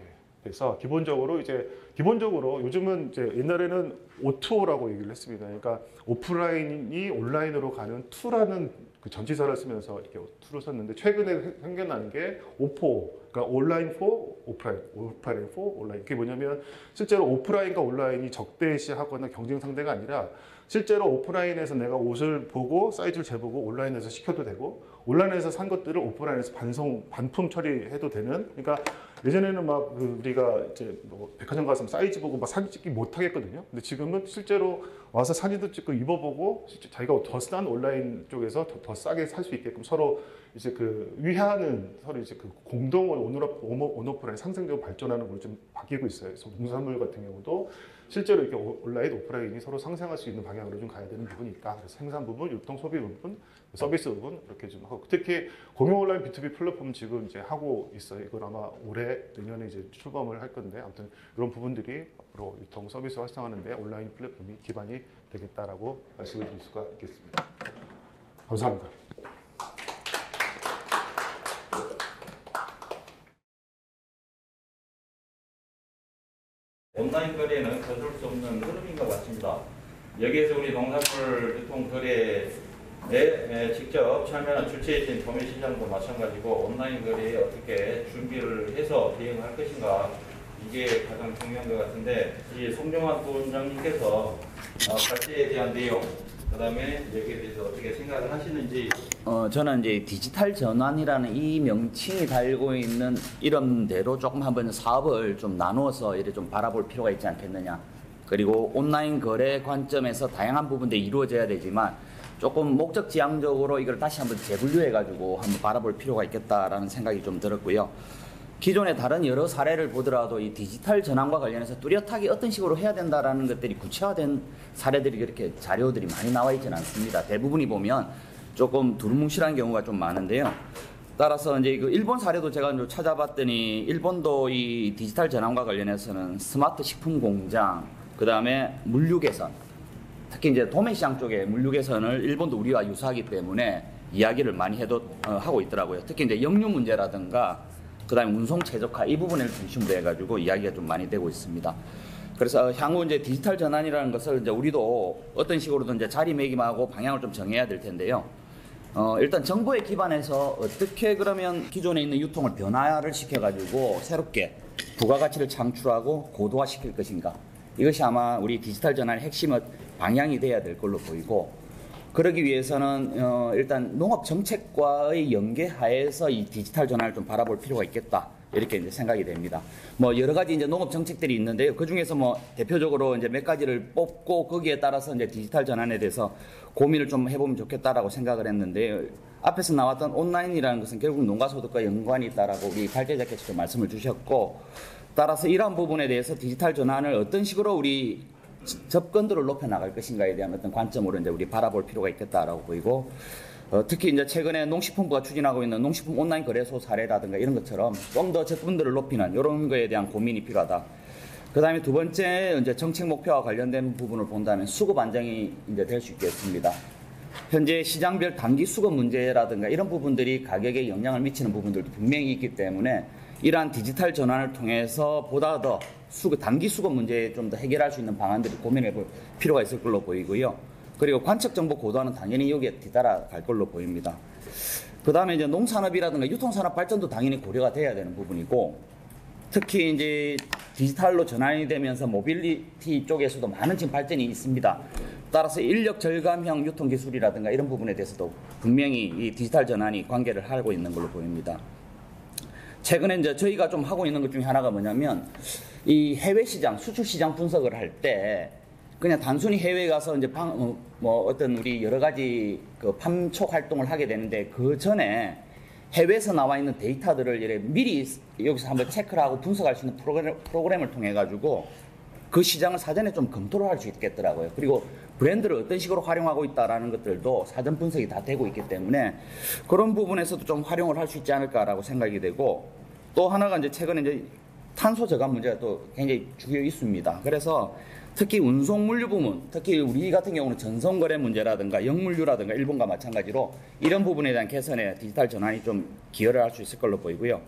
돼서 기본적으로 요즘은 이제 옛날에는 O2O라고 얘기를 했습니다. 그러니까 오프라인이 온라인으로 가는 투라는 그 전치사를 쓰면서 이렇게 O2로 썼는데 최근에 생겨난 게 O4O, 그러니까 온라인 for 오프라인, 오프라인 for 온라인. 이게 뭐냐면 실제로 오프라인과 온라인이 적대시하거나 경쟁 상대가 아니라 실제로 오프라인에서 내가 옷을 보고 사이즈를 재보고 온라인에서 시켜도 되고 온라인에서 산 것들을 오프라인에서 반품 처리해도 되는. 그러니까 예전에는 막 우리가 이제 뭐 백화점 가서 사이즈 보고 막 사진 찍기 못 하겠거든요. 근데 지금은 실제로 와서 사진도 찍고 입어보고 자기가 더 싼 온라인 쪽에서 더 싸게 살 수 있게끔 서로 이제 그 위하는 서로 이제 그 공동을 온오프라인 상생적으로 발전하는 걸로 좀 바뀌고 있어요. 그래서 농산물 같은 경우도 실제로 이렇게 온라인, 오프라인이 서로 상생할 수 있는 방향으로 좀 가야 되는 부분이 있다. 그래서 생산 부분, 유통 소비 부분, 서비스 부분 이렇게 좀 하고 특히 공용 온라인 B2B 플랫폼 지금 이제 하고 있어요. 이건 아마 올해 내년에 이제 출범을 할 건데 아무튼 이런 부분들이 앞으로 유통 서비스 활성화하는데 온라인 플랫폼이 기반이 되겠다라고 말씀을 드릴 수가 있겠습니다. 감사합니다. 온라인 거래는 거둘 수 없는 흐름인 것 같습니다. 여기에서 우리 농산물 유통 거래에 직접 참여한 주체이신 도매시장도 마찬가지고 온라인 거래에 어떻게 준비를 해서 대응할 것인가 이게 가장 중요한 것 같은데 이 송정환 부원장님께서 발제에 대한 내용 그 다음에 여기에 대해서 어떻게 생각을 하시는지 저는 이제 디지털 전환이라는 이 명칭이 달고 있는 이름대로 조금 한번 사업을 좀 나누어서 이렇게 좀 바라볼 필요가 있지 않겠느냐. 그리고 온라인 거래 관점에서 다양한 부분들이 이루어져야 되지만 조금 목적 지향적으로 이걸 다시 한번 재분류해가지고 한번 바라볼 필요가 있겠다라는 생각이 좀 들었고요. 기존의 다른 여러 사례를 보더라도 이 디지털 전환과 관련해서 뚜렷하게 어떤 식으로 해야 된다라는 것들이 구체화된 사례들이 그렇게 자료들이 많이 나와 있지는 않습니다. 대부분이 보면 조금 두루뭉실한 경우가 좀 많은데요. 따라서 이제 그 일본 사례도 제가 좀 찾아봤더니 일본도 이 디지털 전환과 관련해서는 스마트 식품 공장, 그 다음에 물류 개선, 특히 이제 도매시장 쪽에 물류 개선을 일본도 우리와 유사하기 때문에 이야기를 많이 하고 있더라고요. 특히 이제 역류 문제라든가 그다음에 운송 최적화 이 부분을 중심으로 해가지고 이야기가 좀 많이 되고 있습니다. 그래서 향후 이제 디지털 전환이라는 것을 이제 우리도 어떤 식으로든 이제 자리매김하고 방향을 좀 정해야 될 텐데요. 일단 정보에 기반해서 어떻게 그러면 기존에 있는 유통을 변화를 시켜가지고 새롭게 부가가치를 창출하고 고도화시킬 것인가. 이것이 아마 우리 디지털 전환의 핵심의 방향이 돼야 될 걸로 보이고. 그러기 위해서는 일단 농업 정책과의 연계하에서 이 디지털 전환을 좀 바라볼 필요가 있겠다 이렇게 이제 생각이 됩니다. 뭐 여러 가지 이제 농업 정책들이 있는데요. 그 중에서 뭐 대표적으로 이제 몇 가지를 뽑고 거기에 따라서 이제 디지털 전환에 대해서 고민을 좀 해보면 좋겠다라고 생각을 했는데 앞에서 나왔던 온라인이라는 것은 결국 농가소득과 연관이 있다라고 우리 발제자께서도 말씀을 주셨고 따라서 이러한 부분에 대해서 디지털 전환을 어떤 식으로 우리 접근도를 높여 나갈 것인가에 대한 어떤 관점으로 이제 우리 바라볼 필요가 있겠다라고 보이고 특히 이제 최근에 농식품부가 추진하고 있는 농식품 온라인 거래소 사례라든가 이런 것처럼 좀 더 접근도를 높이는 이런 거에 대한 고민이 필요하다. 그 다음에 두 번째 이제 정책 목표와 관련된 부분을 본다면 수급 안정이 이제 될 수 있겠습니다. 현재 시장별 단기 수급 문제라든가 이런 부분들이 가격에 영향을 미치는 부분들도 분명히 있기 때문에 이러한 디지털 전환을 통해서 보다 더 단기 수급 문제에 좀 더 해결할 수 있는 방안들을 고민해 볼 필요가 있을 걸로 보이고요. 그리고 관측 정보 고도화는 당연히 여기에 뒤따라갈 걸로 보입니다. 그 다음에 이제 농산업이라든가 유통산업 발전도 당연히 고려가 돼야 되는 부분이고 특히 이제 디지털로 전환이 되면서 모빌리티 쪽에서도 많은 지금 발전이 있습니다. 따라서 인력 절감형 유통 기술이라든가 이런 부분에 대해서도 분명히 이 디지털 전환이 관계를 하고 있는 걸로 보입니다. 최근에 이제 저희가 좀 하고 있는 것 중에 하나가 뭐냐면 이 해외 시장, 수출 시장 분석을 할 때 그냥 단순히 해외에 가서 이제 어떤 우리 여러 가지 그 판촉 활동을 하게 되는데 그 전에 해외에서 나와 있는 데이터들을 이렇게 미리 여기서 한번 체크를 하고 분석할 수 있는 프로그램을 통해 가지고 그 시장을 사전에 좀 검토를 할 수 있겠더라고요. 그리고 브랜드를 어떤 식으로 활용하고 있다라는 것들도 사전 분석이 다 되고 있기 때문에 그런 부분에서도 좀 활용을 할 수 있지 않을까라고 생각이 되고 또 하나가 이제 최근에 이제 탄소 저감 문제가 또 굉장히 주요 이슈입니다. 그래서 특히 운송 물류 부문, 특히 우리 같은 경우는 전송 거래 문제라든가 역물류라든가 일본과 마찬가지로 이런 부분에 대한 개선에 디지털 전환이 좀 기여를 할 수 있을 걸로 보이고요.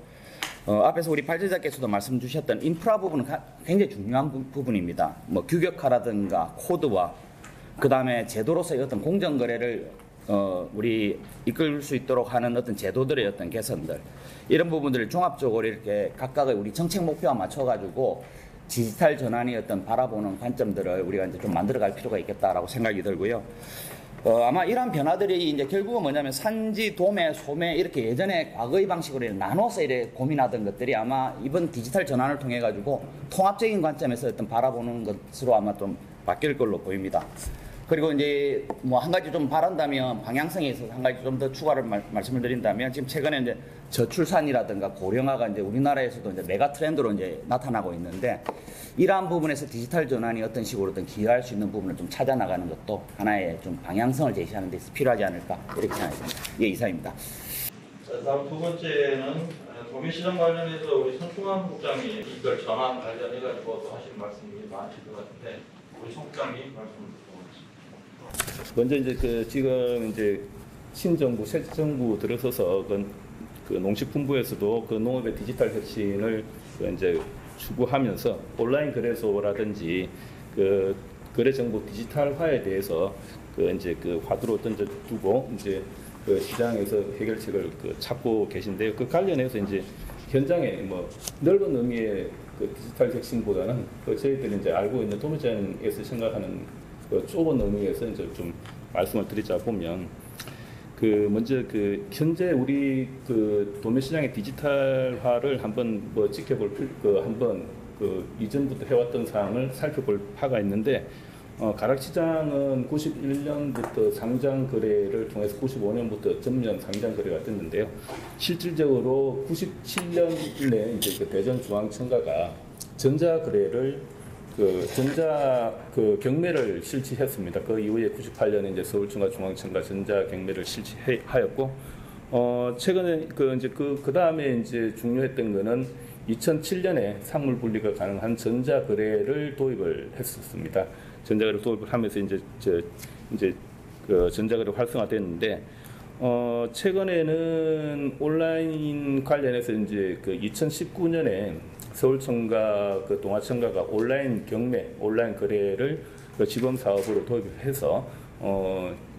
앞에서 우리 발제자께서도 말씀 주셨던 인프라 부분은 굉장히 중요한 부분입니다. 뭐 규격화라든가 코드화, 그 다음에 제도로서의 어떤 공정 거래를 우리 이끌 수 있도록 하는 어떤 제도들의 어떤 개선들, 이런 부분들을 종합적으로 이렇게 각각의 우리 정책 목표와 맞춰가지고 디지털 전환이 어떤 바라보는 관점들을 우리가 이제 좀 만들어갈 필요가 있겠다라고 생각이 들고요. 아마 이러한 변화들이 이제 결국은 뭐냐면 산지, 도매, 소매 이렇게 예전에 과거의 방식으로 나눠서 이렇게 고민하던 것들이 아마 이번 디지털 전환을 통해 가지고 통합적인 관점에서 어떤 바라보는 것으로 아마 좀 바뀔 걸로 보입니다. 그리고 이제 뭐 한 가지 좀 바란다면 방향성에 있어서 한 가지 좀 더 추가를 말씀을 드린다면 지금 최근에 이제 저출산이라든가 고령화가 이제 우리나라에서도 이제 메가 트렌드로 이제 나타나고 있는데 이러한 부분에서 디지털 전환이 어떤 식으로든 기여할 수 있는 부분을 좀 찾아 나가는 것도 하나의 좀 방향성을 제시하는 데 있어서 필요하지 않을까 이렇게 생각합니다. 예, 이상입니다. 자, 다음 두 번째는 도매시장 관련해서 우리 손충환 국장이 이걸 전환 관련해가지고 또 하시는 말씀이 많으실 것 같은데 우리 손 국장님 말씀을 듣고 먼저 이제 지금 이제 신정부, 새 정부 들어서서 그 농식품부에서도 그 농업의 디지털 혁신을 이제 추구하면서 온라인 거래소라든지 그 거래 정보 디지털화에 대해서 이제 화두로 던져두고 이제 그 시장에서 해결책을 찾고 계신데요. 그 관련해서 이제 현장에 뭐 넓은 의미의 그 디지털 혁신보다는 저희들이 이제 알고 있는 도매시장에서 생각하는 좁은 의미에서 이제 좀 말씀을 드리자 보면 먼저 현재 우리 도매시장의 디지털화를 한번 뭐 지켜볼 한번 이전부터 해왔던 사항을 살펴볼 파가 있는데 가락시장은 91년부터 상장 거래를 통해서 95년부터 전면 상장 거래가 됐는데요. 실질적으로 97년에 이제 대전중앙청가가 전자 거래를 경매를 실시했습니다. 그 이후에 98년에 이제 서울청과 중앙청가 전자 경매를 실시하였고, 최근에 그 다음에 이제 중요했던 거는 2007년에 상물 분리가 가능한 전자 거래를 도입을 했었습니다. 전자 거래 도입을 하면서 이제 전자 거래 활성화됐는데, 최근에는 온라인 관련해서 이제 2019년에 서울청과 동아청가가 온라인 경매, 온라인 거래를 지범 사업으로 도입해서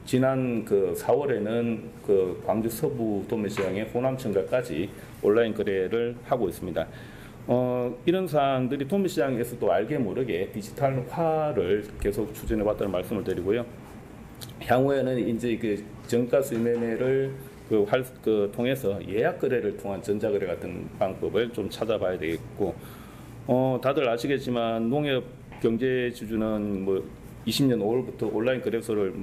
지난 4월에는 광주 서부 도매시장의 호남청가까지 온라인 거래를 하고 있습니다. 이런 사항들이 도매시장에서도 알게 모르게 디지털화를 계속 추진해 왔다는 말씀을 드리고요. 향후에는 이제 정가 수매매를 통해서 예약 거래를 통한 전자 거래 같은 방법을 좀 찾아봐야 되겠고, 다들 아시겠지만 농협 경제 지주는 뭐 20년 5월부터 온라인 거래소를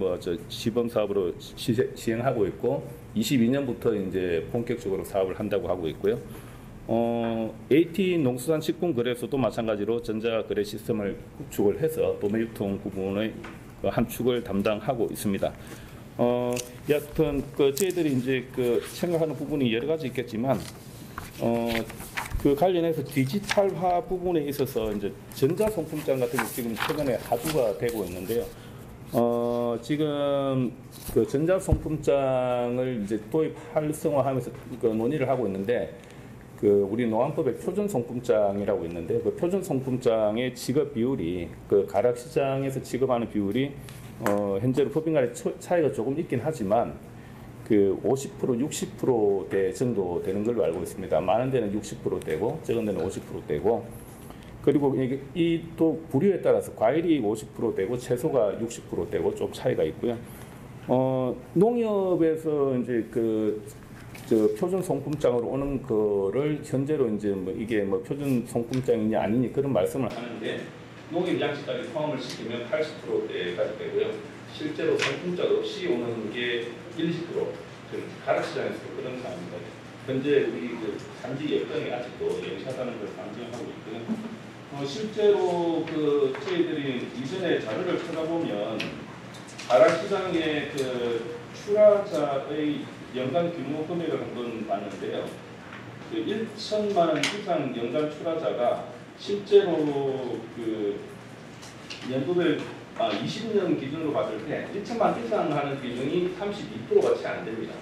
시범 사업으로 시행하고 있고, 22년부터 이제 본격적으로 사업을 한다고 하고 있고요. AT 농수산식품거래소도 마찬가지로 전자 거래 시스템을 구축을 해서 도매 유통 부분의 한 축을 담당하고 있습니다. 여하튼 저희들이 이제 생각하는 부분이 여러 가지 있겠지만 관련해서 디지털화 부분에 있어서 이제 전자송품장 같은 게 지금 최근에 화두가 되고 있는데요. 지금 전자송품장을 이제 도입 활성화하면서 논의를 하고 있는데, 우리 농안법에 표준송품장이라고 있는데, 표준송품장의 지급 비율이 가락시장에서 지급하는 비율이 현재로 법인 간의 차이가 조금 있긴 하지만 50%, 60%대 정도 되는 걸로 알고 있습니다. 많은 데는 60%대고 적은 데는 50%대고, 그리고 이 또 부류에 따라서 과일이 50%대고 채소가 60%대고 좀 차이가 있고요. 농협에서 이제 표준 송품장으로 오는 거를 현재로 이제 이게 표준 송품장이냐 아니냐 그런 말씀을 하는데, 농협 양식까지 포함을 시키면 80%대까지 되고요. 실제로 송품장 없이 오는 게 20%. 가락시장에서 그런 상황입니다. 현재 우리 산지 여건이 아직도 영시하다는 걸 강조하고 있고요. 실제로 저희들이 이전에 자료를 찾아보면 가락시장의 출하자의 연간 규모 금액을 한번 봤는데요. 그 1천만 원 이상 연간 출하자가 실제로 그 연도별 20년 기준으로 봤을 때 1천만 원 이상 하는 비중이 32%가 채 안 됩니다.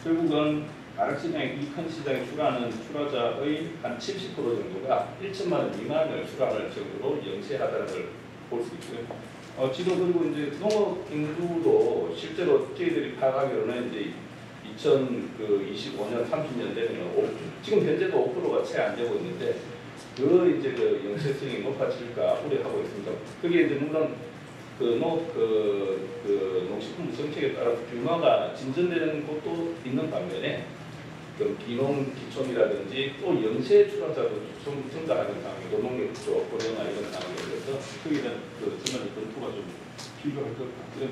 결국은 가락시장에 이 큰 시장에 출하하는 출하자의 한 70% 정도가 1천만 원 미만을 출하할 정도로 영세하다는 걸 볼 수 있고요. 지금 그리고 이제 농업 인구도 실제로 저희들이 파악하기로는 이제 2025년, 30년 되면 지금 현재도 5%가 채 안 되고 있는데 그 이제 그 영세성이 높아질까 우려하고 있습니다. 그게 이제 물론 그 농식품 정책에 따라 균화가 진전되는 곳도 있는 반면에 그 기농 기촌이라든지 또 영세 출하자도 좀 증가하는 상황이고 농nghiệp 쪽 고령화 이런 상황이 그래서 거기에 대한 그 전반적 검토가 좀 필요할 것 같고요.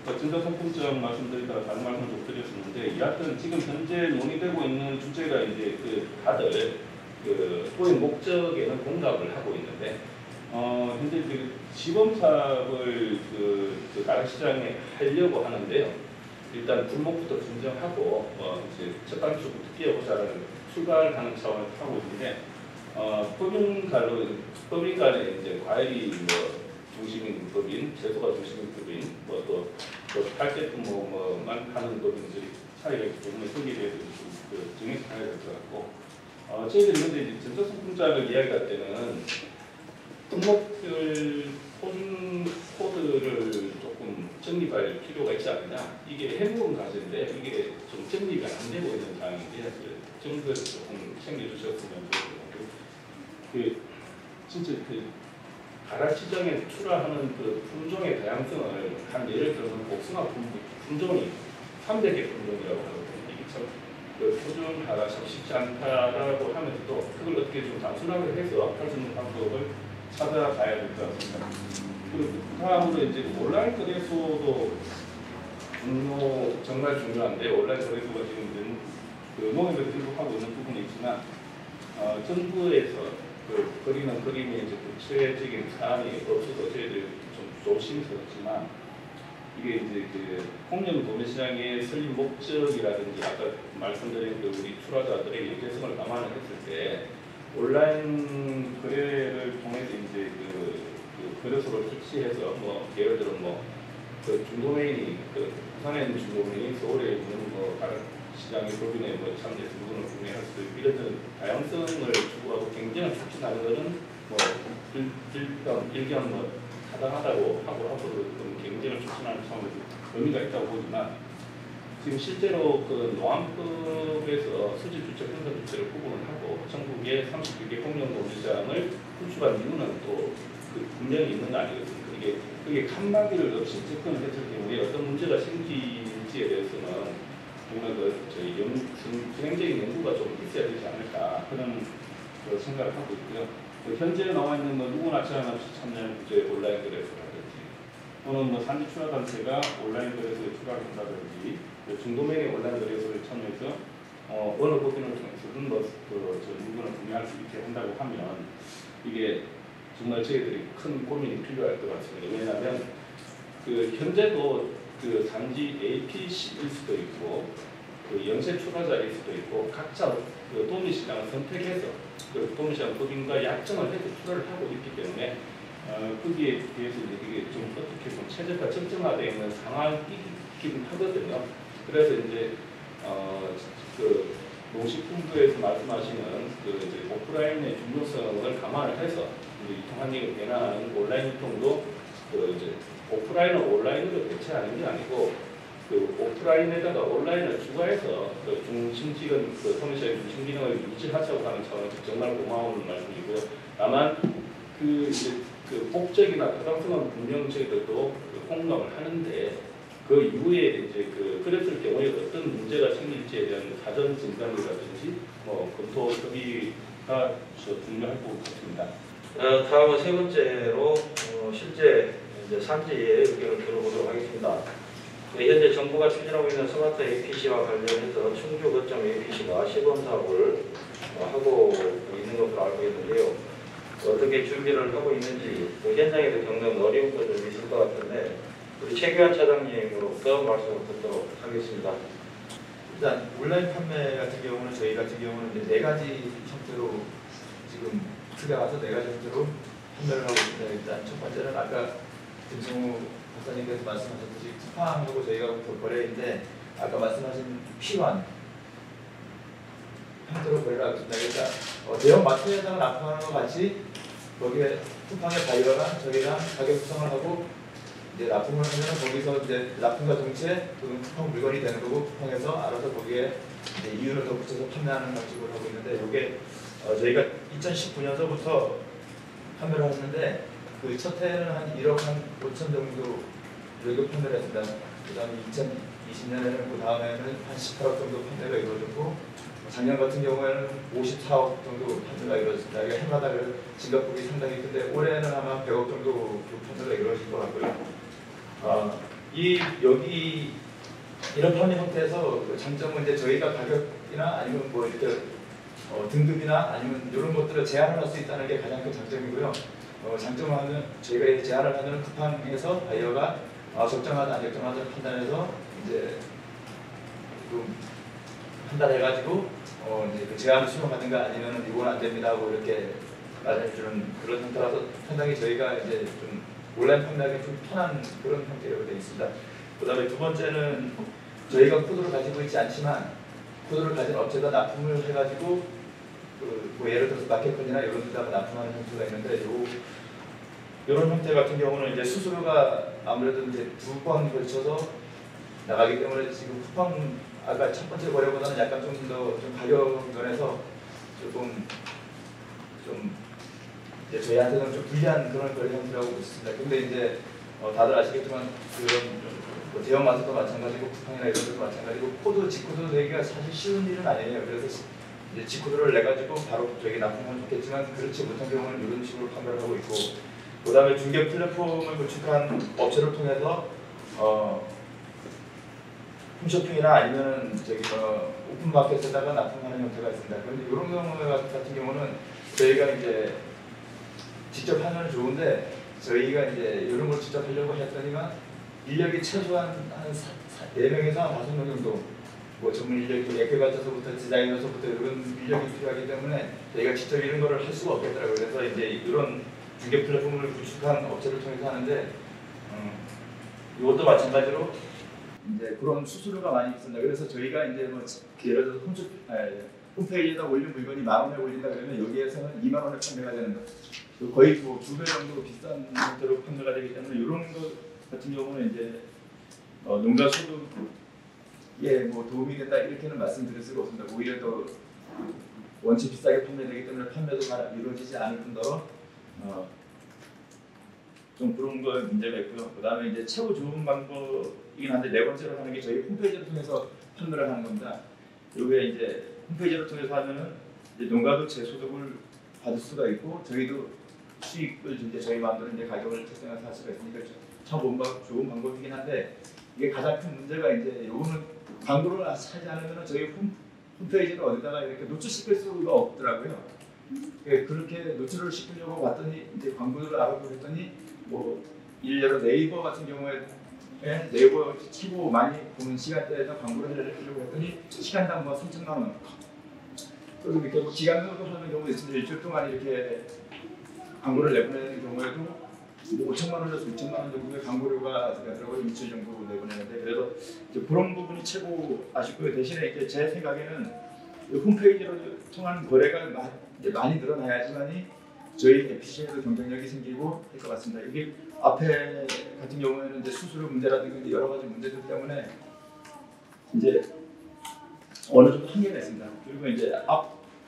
전자상품점 말씀드리다가 다른 말씀을 좀 드렸었는데 여하튼 지금 현재 논의되고 있는 주제가 이제 그 다들 그 도입 목적에는 공감을 하고 있는데 현재 그 시범 사업을 그 가락시장에 하려고 하는데요. 일단 분목부터 진정하고 이제 첫 단추부터 끼워보자는 출발하는 차원을 하고 있는데 법인간에 이제 과일이 뭐 중심인 법인, 채소가 중심인 법인, 또 팔제품 뭐만 하는 법인들이 차이가 있기 때문에 거기에 대해서 좀 정해서 가야 될 것 같고 저희들이 근데 이제 전자상품장을 이야기할 때는 품목별 표준 코드를 조금 정립할 필요가 있지 않느냐. 이게 해묵은 과제인데 이게 좀 정립이 안 되고 있는 상황인데 정부에서 조금 챙겨주셨으면 좋겠고 진짜 그 가락시장에 출하하는 그 품종의 다양성을 한 예를 들어서 복숭아 품종이 300개 품종이라고 하거든요. 이게 참 그 표준화가 참 쉽지 않다라고 하면서도 그걸 어떻게 좀 단순하게 해서 할 수 있는 방법을 찾아가야 될 것 같습니다. 그리고 다음으로 이제 온라인 거래소도 정말 중요한데 온라인 거래소가 지금 그 농협에서 일부 하고 있는 부분이 있지만 정부에서 그 그리는 그림에 이제 구체적인 사안이 없어서 저희들이 좀 조심스럽지만 이게 이제 그 공영 도매시장의 설립 목적이라든지 아까 말씀드린 그 우리 출하자들의 연계성을 감안했을 때 온라인 거래를 통해서 이제 그 거래소를 설치해서 뭐 예를 들어 그 중도메인이 부산에 있는 중도메인이 서울에 있는 시장의 법인에 참여해서 물건을 구매할 수 있고 이런 다양성을 추구하고 경쟁을 촉진하는 것은 일견 타당하다고 하고 앞으로 경쟁을 촉진하는 차원에서 의미가 있다고 보지만 지금 실제로 그 노안법에서 수지주체, 분산주체를 구분을 하고 전국에 32개 공영도시장을 구축한 이유는 또 분명히 있는 거 아니겠습니까? 그게 칸막이를 없이 접근을 했을 경우에 어떤 문제가 생길지에 대해서는 정말 저희 진행적인 연구가 좀 있어야 되지 않을까 그런 생각을 하고 있고요. 현재 나와 있는 누구나 제한 없이 참여하는 온라인 거래소라든지 또는 산지 출하단체가 온라인 거래소에 출하를 한다든지 중도면의 온라인 거래소에 참여해서 어느 법인을 통해서든 물건을 구매할 수 있게 한다고 하면 이게 정말 저희들이 큰 고민이 필요할 것 같습니다. 왜냐하면 현재도 단지 APC일 수도 있고 영세 출하자일 수도 있고 각자 도매시장을 선택해서 도매시장 법인과 약정을 해서 출하를 하고 있기 때문에 거기에 대해서 이게 좀 어떻게 좀 최적화 적정화되어 있는 상황이긴 하거든요. 그래서 이제 농식품부에서 말씀하시는 이제 오프라인의 중요성을 감안을 해서 이제 유통환경이 변화하는 온라인 유통도 이제 오프라인을 온라인으로 대체하는 게 아니고 오프라인에다가 온라인을 추가해서 중심기능, 소매시장의 중심 기능을 유지하자고 하는 차원에서 정말 고마운 말씀이고요. 다만 이제 목적이나 타당성은 분명 저희들도 공감을 하는데 그 이후에 이제 그랬을 경우에 어떤 문제가 생길지에 대한 사전 진단이라든지 검토 협의가 중요할 것 같습니다. 다음은 세 번째로 실제 이제 산지의 의견을 들어보도록 하겠습니다. 현재 정부가 추진하고 있는 스마트 APC와 관련해서 충주 거점 APC가 시범 사업을 하고 있는 것으로 알고 있는데요. 어떻게 준비를 하고 있는지 현장에서 겪는 어려운 것도 있을 것 같은데 우리 최규환 차장님으로부터 말씀을 듣도록 하겠습니다. 일단 온라인 판매 같은 경우는 저희 같은 경우는 이제 4가지 형태로 지금 들어가서 4가지 형태로 판매를 하고 있습니다. 일단 첫 번째는 아까 김성우 박사님께서 말씀하셨듯이 쿠팡하고 저희가 거래인데 아까 말씀하신 P1 형태로 거래를 하고 있습니다. 그러니까 대형 마트에다가 납품하는 것 같이 거기에 쿠팡의 바이어랑 저희랑 가격 수정을 하고 이제 납품을 하면 거기서 이제 납품과 동시에 그건 쿠팡 물건이 되는 거고 쿠팡에서 알아서 거기에 이제 이윤을 더 붙여서 판매하는 방식으로 하고 있는데 이게 저희가 2019년서부터 판매를 했는데 그 첫 해에는 한 1억 한 5천 정도 이렇게 판매를 했습니다. 그다음에 2020년에는 그 다음에는 한 18억 정도 판매가 이루어졌고 작년 같은 경우에는 54억 정도 판매가 이루어졌습니다. 이게 해마다 진급폭이 상당히 큰데 올해는 아마 100억 정도 판매가 이루어질 것 같고요. 여기 이런 판매 형태에서 그 장점은 이제 저희가 가격이나 아니면 뭐 이렇게 등급이나 아니면 이런 것들을 제한을 할 수 있다는 게 가장 큰 장점이고요. 장점은 하면 저희가 제한을 하면 쿠팡에서 바이어가 적정하다 안 적정하다 판단해서 이제 좀 판단해가지고 이제 그 제한을 수용하든가 아니면 이건 안 됩니다 하고 이렇게 말해주는 그런 형태라서 상당히 저희가 이제 좀 온라인 판매하기 좀 편한 그런 형태로 되어 있습니다. 그다음에 두 번째는 저희가 코드를 가지고 있지 않지만 코드를 가진 업체가 납품을 해가지고 뭐 예를 들어서 마켓콘이나 이런 데다가 납품하는 형태가 있는데 이런 형태 같은 경우는 이제 수수료가 아무래도 이제 2번 걸쳐서 나가기 때문에 지금 쿠팡 아까 첫 번째 거래보다는 약간 좀 더 좀 가격 면에서 조금 좀 이제 저희한테는 좀 불리한 그런 거래 형태라고 있습니다. 근데 이제 다들 아시겠지만 그런 뭐 대형 마트도 마찬가지고 쿠팡이나 이런 데도 마찬가지고 코드 직코드 내기가 사실 쉬운 일은 아니에요. 그래서 이제 직코드를 내 가지고 바로 저기 납품하면 좋겠지만 그렇지 못한 경우는 이런 식으로 판매를 하고 있고 그다음에 중개 플랫폼을 구축한 업체를 통해서 홈쇼핑이나 아니면 저기 오픈마켓에다가 납품하는 형태가 있습니다. 그런데 이런 경우 같은 경우는 저희가 이제 직접 하면 좋은데 저희가 이제 이런 걸 직접 하려고 했더니만 인력이 최소한 한 4명에서 한 5명 정도 뭐 전문 인력이 에케가서부터 디자이너서부터 이런 인력이 필요하기 때문에 저희가 직접 이런 거를 할 수가 없겠더라고요. 그래서 이제 이런 중개 플랫폼을 구축한 업체를 통해서 하는데 이것도 마찬가지로 이제 그런 수수료가 많이 있습니다. 그래서 저희가 이제 뭐 예를 들어서 홈페이지에다 올린 물건이 10,000원에 올린다 그러면 여기에서는 20,000원에 판매가 되는 거예요. 거의 뭐 2배 정도 비싼 형태로 판매가 되기 때문에 이런 것 같은 경우는 이제 농가 소득에 뭐 도움이 된다 이렇게는 말씀드릴 수가 없습니다. 오히려 더 원체 비싸게 판매되기 때문에 판매도 잘 이루어지지 않을 뿐더러 좀 그런 거 문제가 있고요. 그다음에 이제 최고 좋은 방법이긴 한데 네 번째로 하는 게 저희 홈페이지를 통해서 판매를 하는 겁니다. 이게 이제 홈페이지를 통해서 하면은 이제 농가도 제 소득을 받을 수가 있고 저희도 수익을 이제 저희 마음대로 이제 가격을 책정해서 할 수가 있으니까 참 좋은 방법이긴 한데 이게 가장 큰 문제가 이제 요거는 광고를 하지 않으면 저희 홈페이지를 어디다가 이렇게 노출시킬 수가 없더라고요. 그렇게 노출을 시키려고 봤더니 이제 광고를 알아보랬더니 뭐 일례로 네이버 같은 경우에 네이버 최고 많이 보는 시간대에서 광고를 하려고 했더니 시간당 뭐 3,000만 원. 그리고 이렇게 뭐 기간으로 하는 경우도 있습니다. 일주일 동안 이렇게 광고를 내보내는 경우에도 뭐 5천만 원에서 6천만 원 정도의 광고료가 들어가고 일주일 정도 내보내는데 그래서 이제 그런 부분이 최고 아쉽고요. 대신에 이제 제 생각에는 홈페이지로 통한 거래가 이제 많이 늘어나야지만이 저희 FC에도 경쟁력이 생기고 할 것 같습니다. 이게 앞에 같은 경우에는 이제 수수료 문제라든지 여러 가지 문제들 때문에 이제 어느 정도 한계가 있습니다. 그리고 이제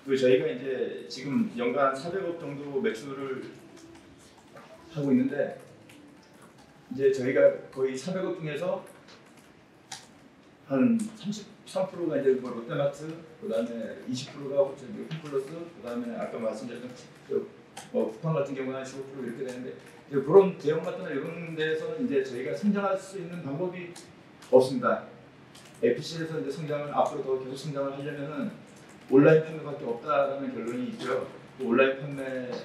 저희가 이제 지금 연간 400억 정도 매출을 하고 있는데 이제 저희가 거의 400억 중에서 한 33%가 이제 뭐 롯데마트, 그다음에 20%가 홈플러스, 그다음에 아까 말씀드렸던 쿠팡 같은 경우는 한 15% 이렇게 되는데 이제 그런 대형마트나 이런 데서는 이제 저희가 성장할 수 있는 방법이 없습니다. FC에서 이제 성장을 앞으로 더 계속 성장을 하려면은 온라인 판매밖에 없다라는 결론이 있고요. 또 온라인 판매에서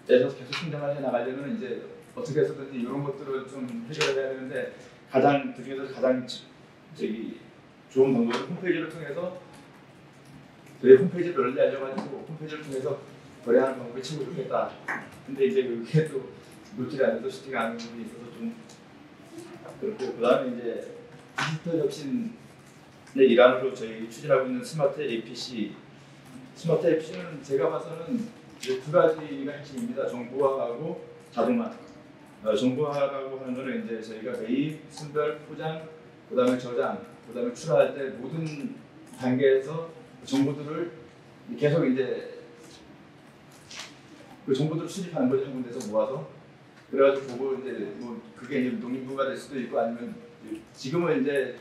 계속 성장을 해 나가려면 이제 어떻게 해서든지 이런 것들을 좀 해결해야 되는데 그중에서 가장 좋은 방법은 홈페이지를 통해서 저희 홈페이지를 널리 알려가지고 홈페이지를 통해서 거래하는 방법이 최고 좋겠다. 근데 이제 그게 또 노출이 안 돼서 쉽지가 않은 부분이 있어서 좀 그렇고, 그다음에 이제 디지털 혁신의 일환으로 저희 추진하고 있는 스마트 APC. 스마트 APC는 제가 봐서는 이제 두 가지가 핵심입니다. 정보화하고 자동화. 정보화라고 하는 거는 이제 저희가 매입, 선별, 포장, 그다음에 저장, 그다음에 출하할 때 모든 단계에서 정보들을 계속 이제 그 정보들을 수집하는 거죠. 한 군데서 모아서. 그래가지고 그거 이제 뭐 그게 이제 농림부가 될 수도 있고 아니면 지금은 이제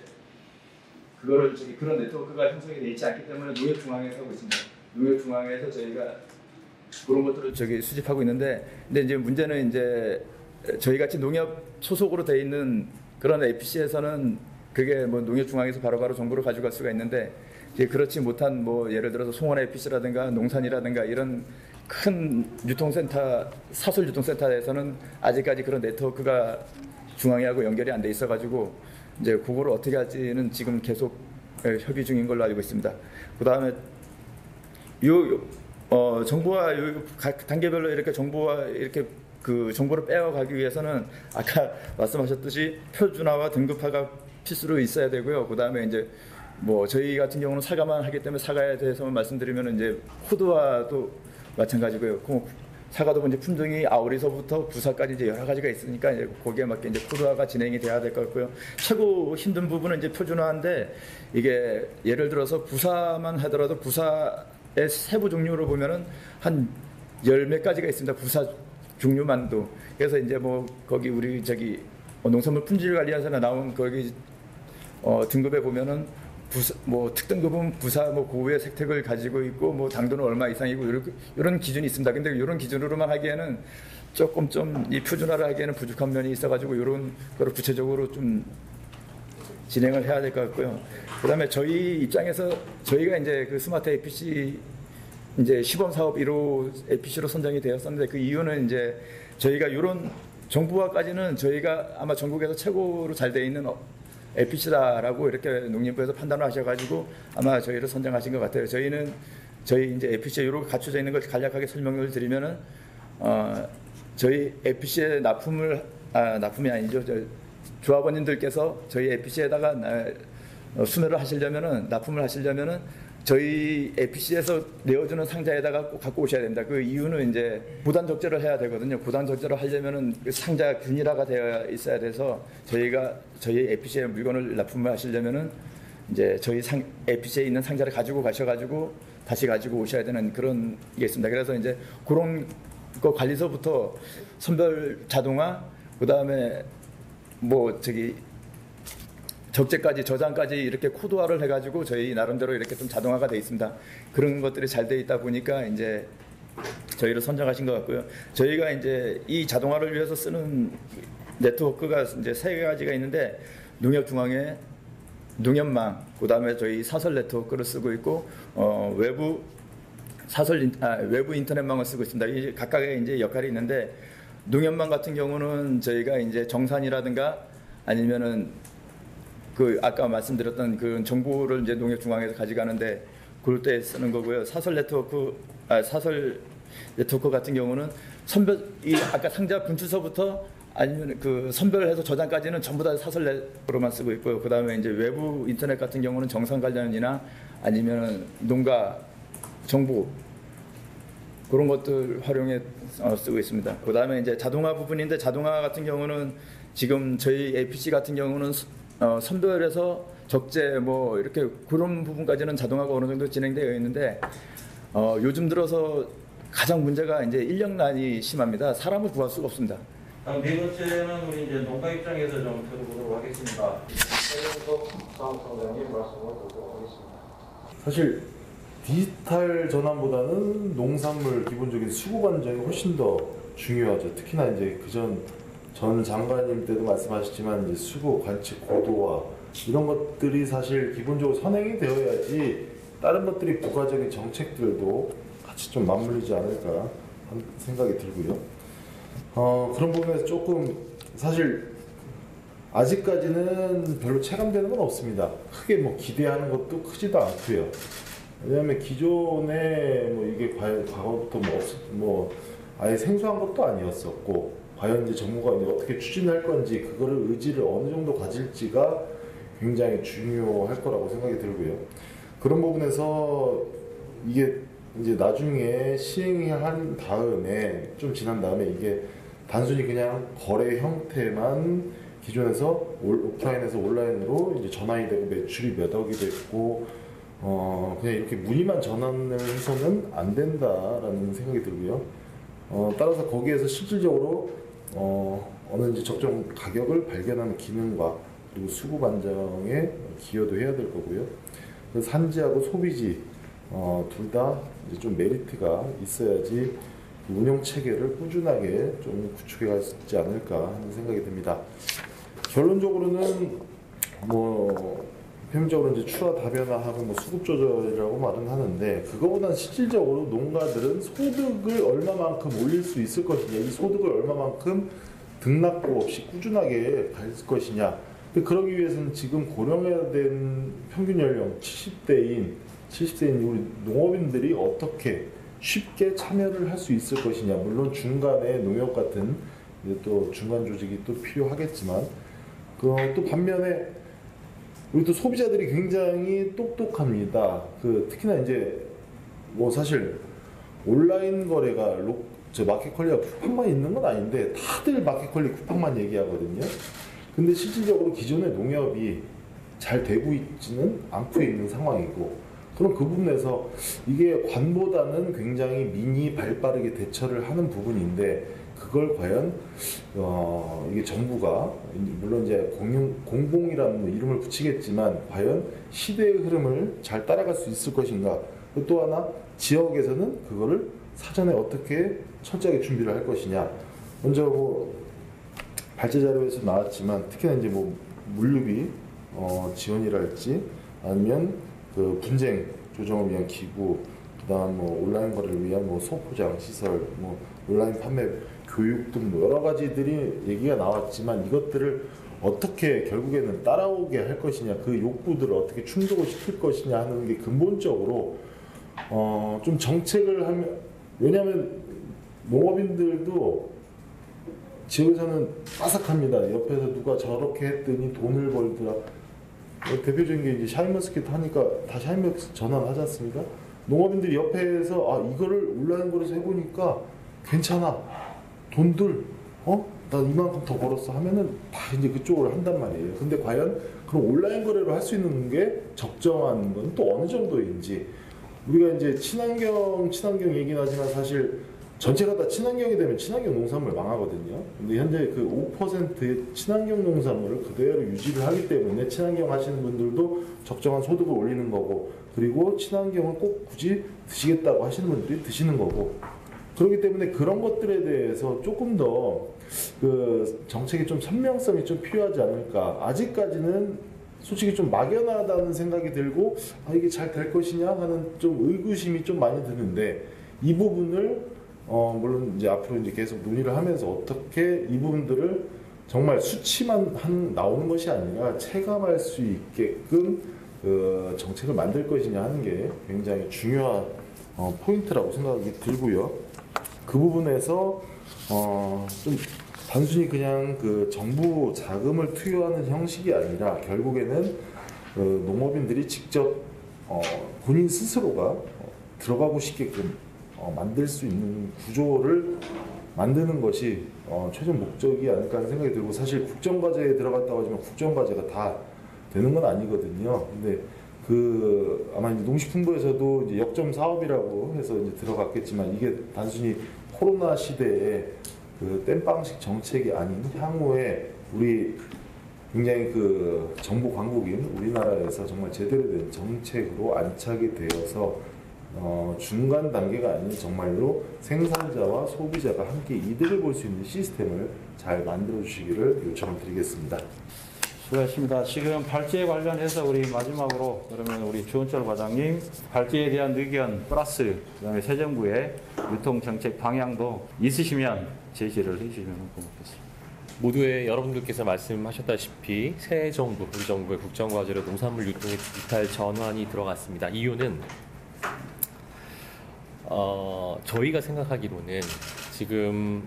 그거를 그런 네트워크가 형성이 돼 있지 않기 때문에 농협중앙에서 하고 있습니다. 농협중앙에서 저희가 그런 것들을 수집하고 있는데, 근데 이제 문제는 이제 저희 같이 농협 소속으로 돼 있는 그런 APC에서는 그게 뭐 농협중앙에서 바로바로 정보를 가져갈 수가 있는데, 이제 그렇지 못한 뭐 예를 들어서 송원 APC라든가 농산이라든가 이런 큰 유통센터, 사설 유통센터에서는 아직까지 그런 네트워크가 중앙회하고 연결이 안 돼 있어가지고 이제 그거를 어떻게 할지는 지금 계속 협의 중인 걸로 알고 있습니다. 그 다음에 정보화 각 단계별로 이렇게 정보화 이렇게 그 정보를 빼어가기 위해서는 아까 말씀하셨듯이 표준화와 등급화가 필수로 있어야 되고요. 그 다음에 이제 뭐 저희 같은 경우는 사과만 하기 때문에 사과에 대해서만 말씀드리면 이제 코드화도 마찬가지고요. 사과도 이제 품종이 아오리서부터 부사까지 이제 여러 가지가 있으니까 이제 거기에 맞게 이제 코드화가 진행이 돼야 될 것 같고요. 최고 힘든 부분은 이제 표준화인데, 이게 예를 들어서 부사만 하더라도 부사의 세부 종류로 보면은 한 10몇 가지가 있습니다. 부사 종류만도. 그래서 이제 뭐 거기 우리 농산물 품질 관리에서 나온 거기 등급에 보면은 부사, 뭐 특등급은 부사 뭐 고유의 색택을 가지고 있고 뭐 당도는 얼마 이상이고 이런 기준이 있습니다. 근데 이런 기준으로만 하기에는 조금 좀 이 표준화를 하기에는 부족한 면이 있어가지고 이런 거를 구체적으로 좀 진행을 해야 될 것 같고요. 그다음에 저희 입장에서 저희가 이제 그 스마트 APC 이제 시범 사업 1호 APC로 선정이 되었었는데, 그 이유는 이제 저희가 이런 정부화까지는 저희가 아마 전국에서 최고로 잘 돼 있는 APC다라고 이렇게 농림부에서 판단을 하셔가지고 아마 저희를 선정하신 것 같아요. 저희 이제 APC에 이렇게 갖춰져 있는 걸 간략하게 설명을 드리면은 저희 APC에 납품이 아니죠. 조합원님들께서 저희 APC에다가 수매를 하시려면은, 납품을 하시려면은 저희 APC에서 내어주는 상자에다가 꼭 갖고 오셔야 됩니다. 그 이유는 이제 부단 적재를 해야 되거든요. 부단 적재를 하려면은 그 상자 균일화가 되어 있어야 돼서 저희 APC에 물건을 납품을 하시려면은 이제 저희 APC에 있는 상자를 가지고 가셔가지고 다시 가지고 오셔야 되는 그런 게 있습니다. 그래서 이제 그런 거 관리서부터 선별 자동화, 그 다음에 적재까지 저장까지 이렇게 코드화를 해가지고 저희 나름대로 이렇게 좀 자동화가 돼 있습니다. 그런 것들이 잘 돼 있다 보니까 이제 저희를 선정하신 것 같고요. 저희가 이제 이 자동화를 위해서 쓰는 네트워크가 이제 3가지가 있는데, 농협중앙회, 농협망, 그 다음에 저희 사설 네트워크를 쓰고 있고 외부 인터넷망을 쓰고 있습니다. 이 각각의 이제 역할이 있는데, 농협망 같은 경우는 저희가 이제 정산이라든가 아니면은 그 아까 말씀드렸던 그 정보를 이제 농협중앙에서 가져가는데 그럴 때 쓰는 거고요. 사설 네트워크 같은 경우는 아까 상자 분출서부터 아니면 그 선별해서 저장까지는 전부 다 사설 네트워크로만 쓰고 있고요. 그 다음에 이제 외부 인터넷 같은 경우는 정산 관련이나 아니면 농가 정보 그런 것들 활용해 쓰고 있습니다. 그 다음에 이제 자동화 부분인데, 자동화 같은 경우는 지금 저희 APC 같은 경우는 선별해서 적재 뭐 이렇게 그런 부분까지는 자동화가 어느 정도 진행되어 있는데, 요즘 들어서 가장 문제가 이제 인력난이 심합니다. 사람을 구할 수가 없습니다. 다음 4번째는 우리 이제 농가 입장에서 좀 들어보도록 하겠습니다. 사무총장님 말씀을 듣도록 하겠습니다. 사실 디지털 전환보다는 농산물 기본적인 수급 안정이 훨씬 더 중요하죠. 특히나 이제 전 장관님 때도 말씀하셨지만 이제 수급 관측 고도화 이런 것들이 사실 기본적으로 선행이 되어야지 다른 것들이 부가적인 정책들도 같이 좀 맞물리지 않을까 하는 생각이 들고요. 그런 부분에서 조금 사실 아직까지는 별로 체감되는 건 없습니다. 크게 뭐 기대하는 것도 크지도 않고요. 왜냐하면 기존에 뭐 이게 과거부터 뭐 아예 생소한 것도 아니었었고, 과연 이제 정부가 이제 어떻게 추진할 건지 그거를 의지를 어느 정도 가질지가 굉장히 중요할 거라고 생각이 들고요. 그런 부분에서 이게 이제 나중에 시행한 다음에 좀 지난 다음에 이게 단순히 그냥 거래 형태만 기존에서 오프라인에서 온라인으로 이제 전환이 되고 매출이 몇 억이 됐고 그냥 이렇게 문의만 전환을 해서는 안 된다라는 생각이 들고요. 따라서 거기에서 실질적으로 어느 이제 적정 가격을 발견하는 기능과 그리고 수급 안정에 기여도 해야 될 거고요. 그래서 산지하고 소비지 둘 다 좀 메리트가 있어야지 운영 체계를 꾸준하게 좀 구축해 가지 않을까 하는 생각이 듭니다. 결론적으로는 뭐 표면적으로 이제 출하 다변화하고 뭐 수급 조절이라고 말은 하는데, 그거보다는 실질적으로 농가들은 소득을 얼마만큼 올릴 수 있을 것이냐, 이 소득을 얼마만큼 등락도 없이 꾸준하게 갈 것이냐. 근데 그러기 위해서는 지금 고령화된 평균 연령 70대인 우리 농업인들이 어떻게 쉽게 참여를 할 수 있을 것이냐. 물론 중간에 농협 같은 또 중간 조직이 또 필요하겠지만, 또 반면에 우리 또 소비자들이 굉장히 똑똑합니다. 특히나 이제 뭐 사실 온라인 거래가 마켓컬리가 쿠팡만 있는 건 아닌데 다들 마켓컬리 쿠팡만 얘기하거든요. 근데 실질적으로 기존의 농협이 잘 되고 있지는 않고 있는 상황이고, 그럼 그 부분에서 이게 관보다는 굉장히 미니 발빠르게 대처를 하는 부분인데, 그걸 과연 이게 정부가 물론 이제 공공이라는 이름을 붙이겠지만 과연 시대의 흐름을 잘 따라갈 수 있을 것인가. 또 하나 지역에서는 그거를 사전에 어떻게 철저하게 준비를 할 것이냐. 먼저 뭐 발제 자료에서 나왔지만 특히나 이제 뭐 물류비 지원이랄지 아니면 그 분쟁 조정을 위한 기구, 그다음 뭐 온라인 거래를 위한 뭐 소포장 시설, 뭐 온라인 판매 교육 등 여러 가지들이 얘기가 나왔지만, 이것들을 어떻게 결국에는 따라오게 할 것이냐, 그 욕구들을 어떻게 충족을 시킬 것이냐 하는 게 근본적으로 좀 정책을 하면, 왜냐하면 농업인들도 지역에서는 빠삭합니다. 옆에서 누가 저렇게 했더니 돈을 벌더라. 대표적인 게 이제 샤인머스켓 하니까 다 샤인머스켓 전환하지 않습니까? 농업인들이 옆에서 이거를 온라인 거래에서 해보니까 괜찮아. 돈들 나 이만큼 더 벌었어 하면은 다 이제 그쪽으로 한단 말이에요. 근데 과연 그럼 온라인 거래로 할 수 있는 게 적정한 건 또 어느 정도인지, 우리가 이제 친환경 얘기는 하지만 사실 전체가 다 친환경이 되면 친환경 농산물 망하거든요. 근데 현재 그 5%의 친환경 농산물을 그대로 유지를 하기 때문에 친환경 하시는 분들도 적정한 소득을 올리는 거고, 그리고 친환경을 꼭 굳이 드시겠다고 하시는 분들이 드시는 거고, 그렇기 때문에 그런 것들에 대해서 조금 더 그 정책의 좀 선명성이 좀 필요하지 않을까. 아직까지는 솔직히 좀 막연하다는 생각이 들고 이게 잘 될 것이냐 하는 좀 의구심이 좀 많이 드는데, 이 부분을 물론 이제 앞으로 이제 계속 논의를 하면서 어떻게 이 부분들을 정말 수치만 나오는 것이 아니라 체감할 수 있게끔 그 정책을 만들 것이냐 하는 게 굉장히 중요한 포인트라고 생각이 들고요. 그 부분에서 좀 단순히 그냥 그 정부 자금을 투여하는 형식이 아니라 결국에는 농업인들이 직접 본인 스스로가 들어가고 싶게끔 만들 수 있는 구조를 만드는 것이 최종 목적이 아닐까 하는 생각이 들고, 사실 국정과제에 들어갔다고 하지만 국정과제가 다 되는 건 아니거든요. 근데 아마 이제 농식품부에서도 이제 역점 사업이라고 해서 이제 들어갔겠지만, 이게 단순히 코로나 시대에 그 땜빵식 정책이 아닌 향후에 우리 굉장히 그 정부 강국인 우리나라에서 정말 제대로 된 정책으로 안착이 되어서 중간 단계가 아닌 정말로 생산자와 소비자가 함께 이득을 볼 수 있는 시스템을 잘 만들어 주시기를 요청을 드리겠습니다. 수고하셨습니다. 지금 발제에 관련해서 우리 마지막으로 그러면 우리 주원철 과장님 발제에 대한 의견 플러스 그다음에 새 정부의 유통 정책 방향도 있으시면 제시를 해주시면 고맙겠습니다. 모두의 여러분들께서 말씀하셨다시피 새 정부, 우리 정부의 국정과제로 농산물 유통의 디지털 전환이 들어갔습니다. 이유는 저희가 생각하기로는 지금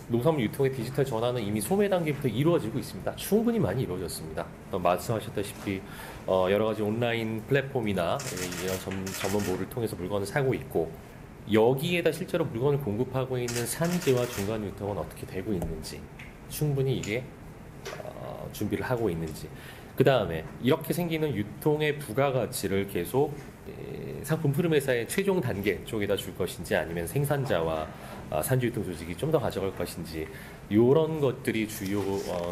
농산물 유통의 디지털 전환은 이미 소매 단계부터 이루어지고 있습니다. 충분히 많이 이루어졌습니다. 말씀하셨다시피 여러 가지 온라인 플랫폼이나 이런 전문몰을 통해서 물건을 사고 있고, 여기에다 실제로 물건을 공급하고 있는 산지와 중간 유통은 어떻게 되고 있는지, 충분히 이게 준비를 하고 있는지, 그 다음에 이렇게 생기는 유통의 부가가치를 계속 상품 흐름회사의 최종 단계 쪽에다 줄 것인지, 아니면 생산자와 산지 유통 조직이 좀 더 가져갈 것인지, 이런 것들이 주요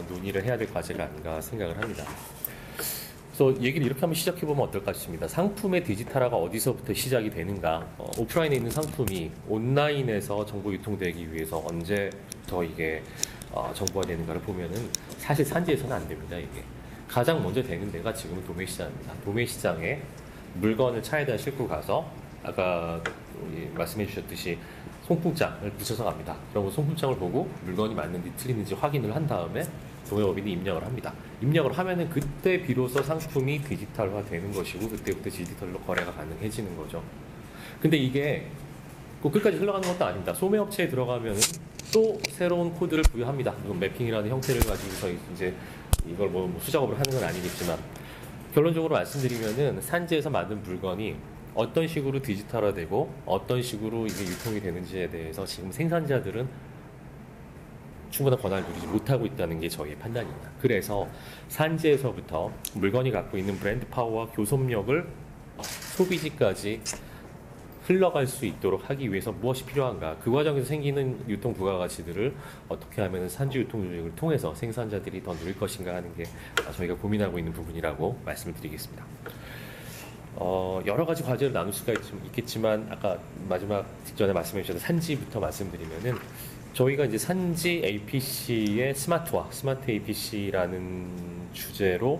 논의를 해야 될 과제가 아닌가 생각을 합니다. 그래서 얘기를 이렇게 한번 시작해보면 어떨까 싶습니다. 상품의 디지털화가 어디서부터 시작이 되는가? 오프라인에 있는 상품이 온라인에서 정보 유통되기 위해서 언제부터 이게 정보화되는가를 보면은 사실 산지에서는 안 됩니다. 이게 가장 먼저 되는 데가 지금은 도매시장입니다. 도매시장에 물건을 차에다 싣고 가서 아까 말씀해 주셨듯이 송풍장을 붙여서 갑니다. 그리고 송풍장을 보고 물건이 맞는지 틀리는지 확인을 한 다음에 도매업인이 입력을 합니다. 입력을 하면은 그때 비로소 상품이 디지털화 되는 것이고, 그때부터 디지털로 거래가 가능해지는 거죠. 근데 이게 꼭 끝까지 흘러가는 것도 아닙니다. 소매업체에 들어가면은 또 새로운 코드를 부여합니다. 물론 매핑이라는 형태를 가지고서 이제 이걸 뭐 수작업을 하는 건 아니겠지만, 결론적으로 말씀드리면은 산지에서 만든 물건이 어떤 식으로 디지털화되고 어떤 식으로 이게 유통이 되는지에 대해서 지금 생산자들은 충분한 권한을 누리지 못하고 있다는 게 저희의 판단입니다. 그래서 산지에서부터 물건이 갖고 있는 브랜드 파워와 교섭력을 소비지까지 흘러갈 수 있도록 하기 위해서 무엇이 필요한가, 그 과정에서 생기는 유통 부가가치들을 어떻게 하면 산지 유통 조직을 통해서 생산자들이 더 누릴 것인가 하는 게 저희가 고민하고 있는 부분이라고 말씀을 드리겠습니다. 여러 가지 과제를 나눌 수가 있겠지만, 아까 마지막 직전에 말씀해 주셨던 산지부터 말씀드리면은, 저희가 이제 산지 APC의 스마트화, 스마트 APC라는 주제로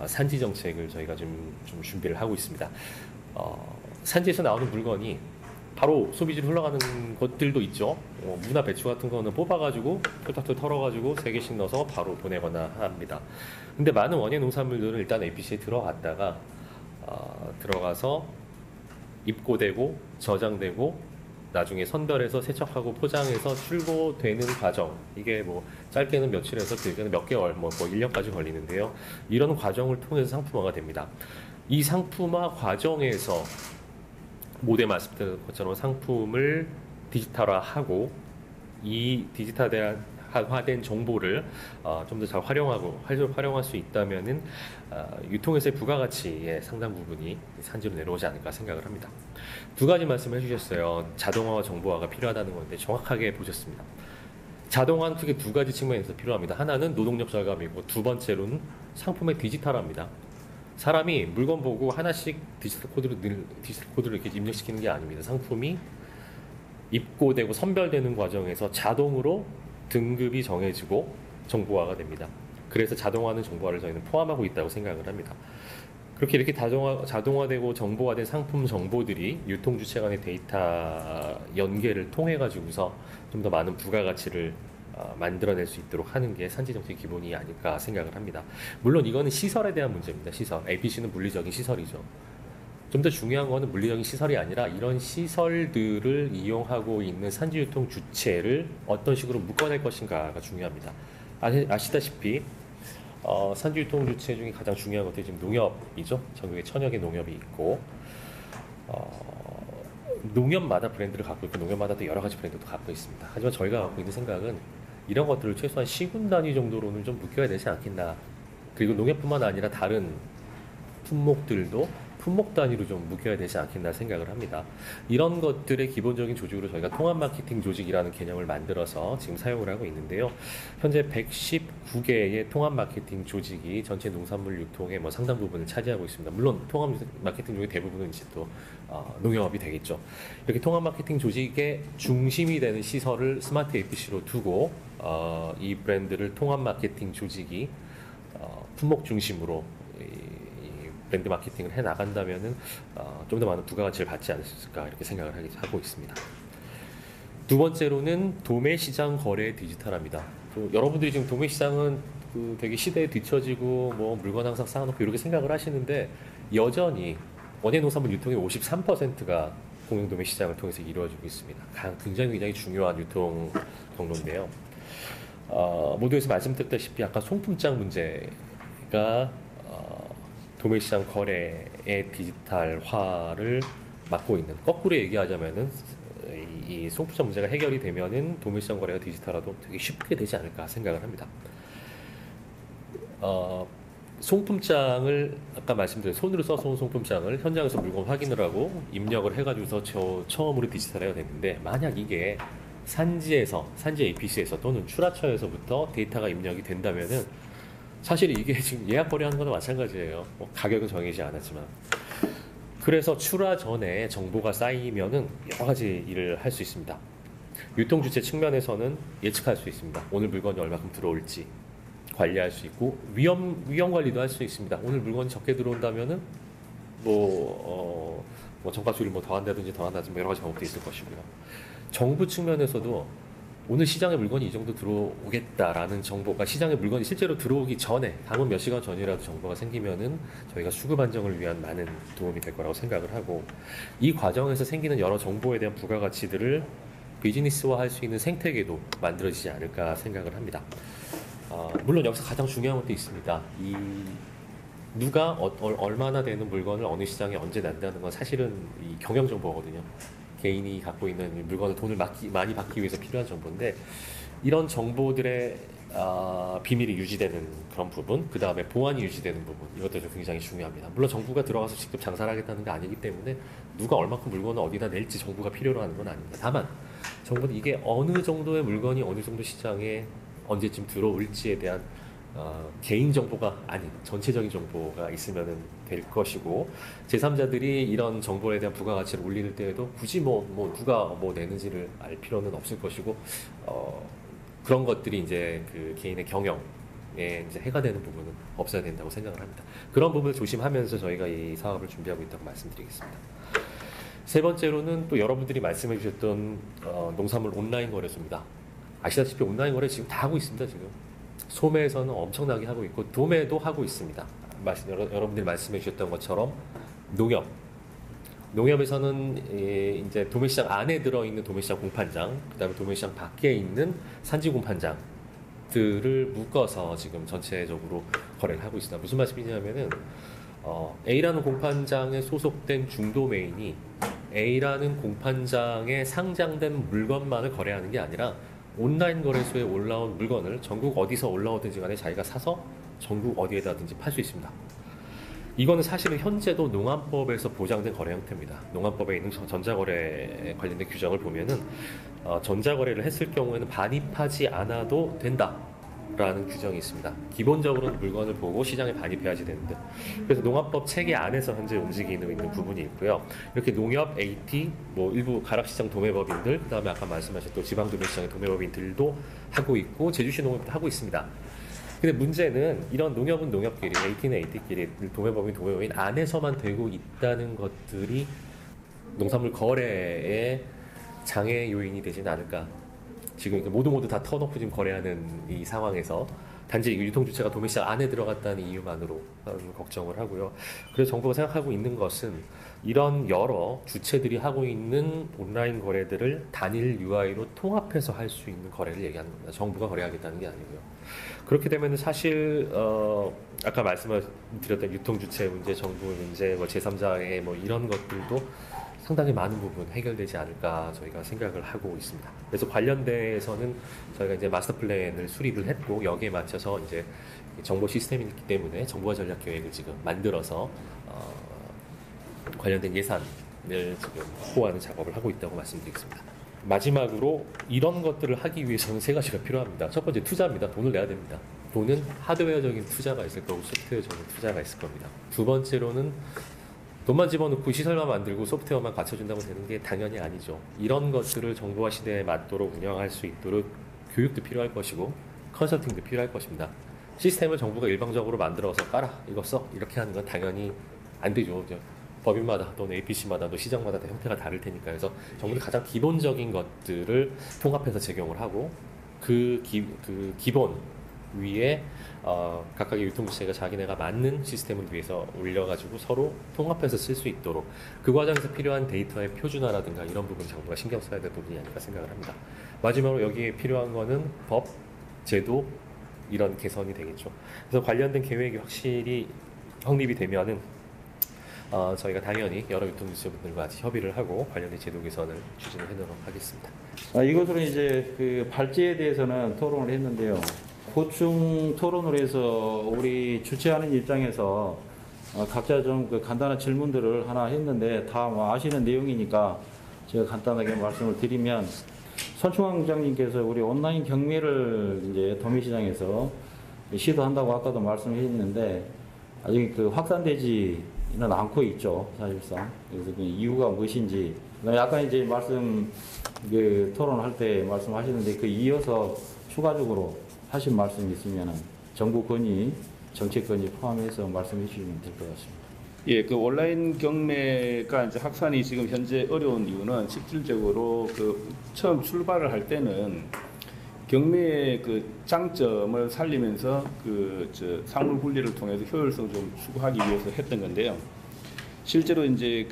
산지 정책을 저희가 좀 준비를 하고 있습니다. 산지에서 나오는 물건이 바로 소비지로 흘러가는 것들도 있죠. 무나 배추 같은 거는 뽑아가지고 털털털 털어가지고 3개씩 넣어서 바로 보내거나 합니다. 근데 많은 원예 농산물들은 일단 APC에 들어가서 입고되고 저장되고 나중에 선별해서 세척하고 포장해서 출고되는 과정, 이게 뭐 짧게는 며칠에서 길게는 몇 개월, 뭐 1년까지 걸리는데요. 이런 과정을 통해서 상품화가 됩니다. 이 상품화 과정에서 모두에 말씀드린 것처럼 상품을 디지털화하고 이 디지털화된 정보를 좀 더 잘 활용할 수 있다면은 유통에서의 부가가치의 상당 부분이 산지로 내려오지 않을까 생각을 합니다. 두 가지 말씀을 해주셨어요. 자동화와 정보화가 필요하다는 건데 정확하게 보셨습니다. 자동화는 크게 두 가지 측면에서 필요합니다. 하나는 노동력 절감이고, 두 번째로는 상품의 디지털화입니다. 사람이 물건 보고 하나씩 디지털 코드를 이렇게 입력시키는 게 아닙니다. 상품이 입고되고 선별되는 과정에서 자동으로 등급이 정해지고 정보화가 됩니다. 그래서 자동화는 정보화를 저희는 포함하고 있다고 생각을 합니다. 그렇게 이렇게 자동화되고 정보화된 상품 정보들이 유통주체 간의 데이터 연계를 통해 가지고서 좀 더 많은 부가가치를 만들어낼 수 있도록 하는 게 산지정책의 기본이 아닐까 생각을 합니다. 물론 이거는 시설에 대한 문제입니다. 시설. APC는 물리적인 시설이죠. 좀 더 중요한 거는 물리적인 시설이 아니라 이런 시설들을 이용하고 있는 산지유통 주체를 어떤 식으로 묶어낼 것인가가 중요합니다. 아시다시피 산지유통 주체 중에 가장 중요한 것들이 지금 농협이죠. 전국에 천여 개 농협이 있고, 농협마다 브랜드를 갖고 있고 농협마다 또 여러 가지 브랜드도 갖고 있습니다. 하지만 저희가 갖고 있는 생각은 이런 것들을 최소한 시군 단위 정도로는 좀 묶여야 되지 않겠나. 그리고 농협뿐만 아니라 다른 품목들도 품목 단위로 좀 묶여야 되지 않겠나 생각을 합니다. 이런 것들의 기본적인 조직으로 저희가 통합 마케팅 조직이라는 개념을 만들어서 지금 사용을 하고 있는데요. 현재 119개의 통합 마케팅 조직이 전체 농산물 유통의 상당 부분을 차지하고 있습니다. 물론 통합 마케팅 조직의 대부분은 이제 또 농협이 되겠죠. 이렇게 통합 마케팅 조직의 중심이 되는 시설을 스마트 APC로 두고 이 브랜드를 통합 마케팅 조직이 품목 중심으로 브랜드 마케팅을 해 나간다면은 좀 더 많은 부가가치를 받지 않을까 이렇게 생각을 하고 있습니다. 두 번째로는 도매 시장 거래 디지털화입니다. 또 여러분들이 지금 도매 시장은 그 되게 시대에 뒤처지고 뭐 물건 항상 쌓아놓고 이렇게 생각을 하시는데 여전히 원예 농산물 유통의 53%가 공영 도매 시장을 통해서 이루어지고 있습니다. 굉장히 중요한 유통 경로인데요. 모두에서 말씀드렸다시피 아까 송품장 문제가 도매 시장 거래의 디지털화를 막고 있는, 거꾸로 얘기하자면은 이 송품장 문제가 해결이 되면은 도매 시장 거래가 디지털화도 되게 쉽게 되지 않을까 생각을 합니다. 송품장을 아까 말씀드린 손으로 써서 온 송품장을 현장에서 물건 확인을 하고 입력을 해가지고서 처음으로 디지털화가 됐는데, 만약 이게 산지 APC에서 또는 출하처에서부터 데이터가 입력이 된다면은 사실 이게 지금 예약 거래하는 거나 마찬가지예요. 가격은 정해지지 않았지만. 그래서 출하 전에 정보가 쌓이면은 여러 가지 일을 할 수 있습니다. 유통 주체 측면에서는 예측할 수 있습니다. 오늘 물건이 얼마큼 들어올지 관리할 수 있고, 위험 관리도 할 수 있습니다. 오늘 물건이 적게 들어온다면은 정가수를 더한다든지 덜한다든지 여러 가지 방법도 있을 것이고요. 정부 측면에서도 오늘 시장에 물건이 이 정도 들어오겠다라는 정보가 시장에 물건이 실제로 들어오기 전에, 다음 몇 시간 전이라도 정보가 생기면은 저희가 수급 안정을 위한 많은 도움이 될 거라고 생각을 하고, 이 과정에서 생기는 여러 정보에 대한 부가가치들을 비즈니스화할 수 있는 생태계도 만들어지지 않을까 생각을 합니다. 물론 여기서 가장 중요한 것도 있습니다. 누가 얼마나 되는 물건을 어느 시장에 언제 낸다는 건 사실은 이 경영 정보거든요. 개인이 갖고 있는 물건을 돈을 많이 받기 위해서 필요한 정보인데, 이런 정보들의 비밀이 유지되는 그런 부분, 그 다음에 보안이 유지되는 부분, 이것도 굉장히 중요합니다. 물론 정부가 들어가서 직접 장사를 하겠다는 게 아니기 때문에 누가 얼마큼 물건을 어디다 낼지 정부가 필요로 하는 건 아닙니다. 다만 정부는 이게 어느 정도의 물건이 어느 정도 시장에 언제쯤 들어올지에 대한 개인 정보가 아닌 전체적인 정보가 있으면 될 것이고, 제3자들이 이런 정보에 대한 부가가치를 올릴 때에도 굳이 누가 내는지를 알 필요는 없을 것이고, 그런 것들이 이제 그 개인의 경영에 이제 해가 되는 부분은 없어야 된다고 생각을 합니다. 그런 부분을 조심하면서 저희가 이 사업을 준비하고 있다고 말씀드리겠습니다. 세 번째로는 또 여러분들이 말씀해 주셨던 농산물 온라인 거래소입니다. 아시다시피 온라인 거래 지금 다 하고 있습니다. 지금 소매에서는 엄청나게 하고 있고 도매도 하고 있습니다. 여러분들이 말씀해 주셨던 것처럼 농협에서는 이제 도매시장 안에 들어있는 도매시장 공판장, 그 다음에 도매시장 밖에 있는 산지 공판장들을 묶어서 지금 전체적으로 거래를 하고 있습니다. 무슨 말씀이냐면은 A라는 공판장에 소속된 중도매인이 A라는 공판장에 상장된 물건만을 거래하는 게 아니라 온라인 거래소에 올라온 물건을 전국 어디서 올라오든지 간에 자기가 사서 전국 어디에다든지 팔 수 있습니다. 이거는 사실은 현재도 농안법에서 보장된 거래 형태입니다. 농안법에 있는 전자거래 관련된 규정을 보면은 전자거래를 했을 경우에는 반입하지 않아도 된다라는 규정이 있습니다. 기본적으로는 물건을 보고 시장에 반입해야지 되는데, 그래서 농안법 체계 안에서 현재 움직이고 있는 부분이 있고요. 이렇게 농협, AT, 일부 가락시장 도매법인들, 그 다음에 아까 말씀하셨던 지방도매시장의 도매법인들도 하고 있고 제주시 농협도 하고 있습니다. 근데 문제는 이런 농협은 농협끼리, AT는 AT끼리, 도매법인 안에서만 되고 있다는 것들이 농산물 거래의 장애 요인이 되지는 않을까. 지금 모두 다 터놓고 지금 거래하는 이 상황에서 단지 유통주체가 도매시장 안에 들어갔다는 이유만으로 걱정을 하고요. 그래서 정부가 생각하고 있는 것은 이런 여러 주체들이 하고 있는 온라인 거래들을 단일 UI로 통합해서 할 수 있는 거래를 얘기하는 겁니다. 정부가 거래하겠다는 게 아니고요. 그렇게 되면 사실 아까 말씀드렸던 유통주체 문제, 정부 문제, 제3자의 이런 것들도 상당히 많은 부분 해결되지 않을까 저희가 생각을 하고 있습니다. 그래서 관련돼서는 저희가 이제 마스터 플랜을 수립을 했고, 여기에 맞춰서 이제 정보 시스템이기 때문에 정보화 전략 계획을 지금 만들어서 관련된 예산을 지금 확보하는 작업을 하고 있다고 말씀드리겠습니다. 마지막으로 이런 것들을 하기 위해서는 세 가지가 필요합니다. 첫 번째 투자입니다. 돈을 내야 됩니다. 돈은 하드웨어적인 투자가 있을 거고 소프트웨어적인 투자가 있을 겁니다. 두 번째로는 돈만 집어넣고 시설만 만들고 소프트웨어만 갖춰준다고 되는 게 당연히 아니죠. 이런 것들을 정보화 시대에 맞도록 운영할 수 있도록 교육도 필요할 것이고 컨설팅도 필요할 것입니다. 시스템을 정부가 일방적으로 만들어서 깔아, 이거 써, 이렇게 하는 건 당연히 안 되죠. 법인마다 또는 APC마다 또 시장마다 형태가 다를 테니까. 그래서 정부는 가장 기본적인 것들을 통합해서 적용을 하고 그 기본 위에 각각의 유통주체가 자기네가 맞는 시스템을 위해서 올려가지고 서로 통합해서 쓸 수 있도록 그 과정에서 필요한 데이터의 표준화라든가 이런 부분 정부가 신경 써야 될 부분이 아닐까 생각을 합니다. 마지막으로 여기에 필요한 거는 법, 제도 이런 개선이 되겠죠. 그래서 관련된 계획이 확실히 확립이 되면은 저희가 당연히 여러 유통주체분들과 같이 협의를 하고 관련된 제도 개선을 추진을 해놓도록 하겠습니다. 이것으로 이제 그 발제에 대해서는 토론을 했는데요. 보충 토론을 해서 우리 주최하는 입장에서 각자 좀 그 간단한 질문들을 하나 했는데 다 뭐 아시는 내용이니까 제가 간단하게 말씀을 드리면 선충환 국장님께서 우리 온라인 경매를 이제 도매시장에서 시도한다고 아까도 말씀했는데 아직 그 확산되지는 않고 있죠, 사실상. 그래서 그 이유가 무엇인지 약간 이제 그 토론할 때 말씀하시는데 그 이어서 추가적으로 하신 말씀이 있으면 정부 건의, 정책 건의 포함해서 말씀해 주시면 될 것 같습니다. 예, 그 온라인 경매가 이제 확산이 지금 현재 어려운 이유는 실질적으로 그 처음 출발을 할 때는 경매의 그 장점을 살리면서 상물 분리를 통해서 효율성을 좀 추구하기 위해서 했던 건데요. 실제로 이제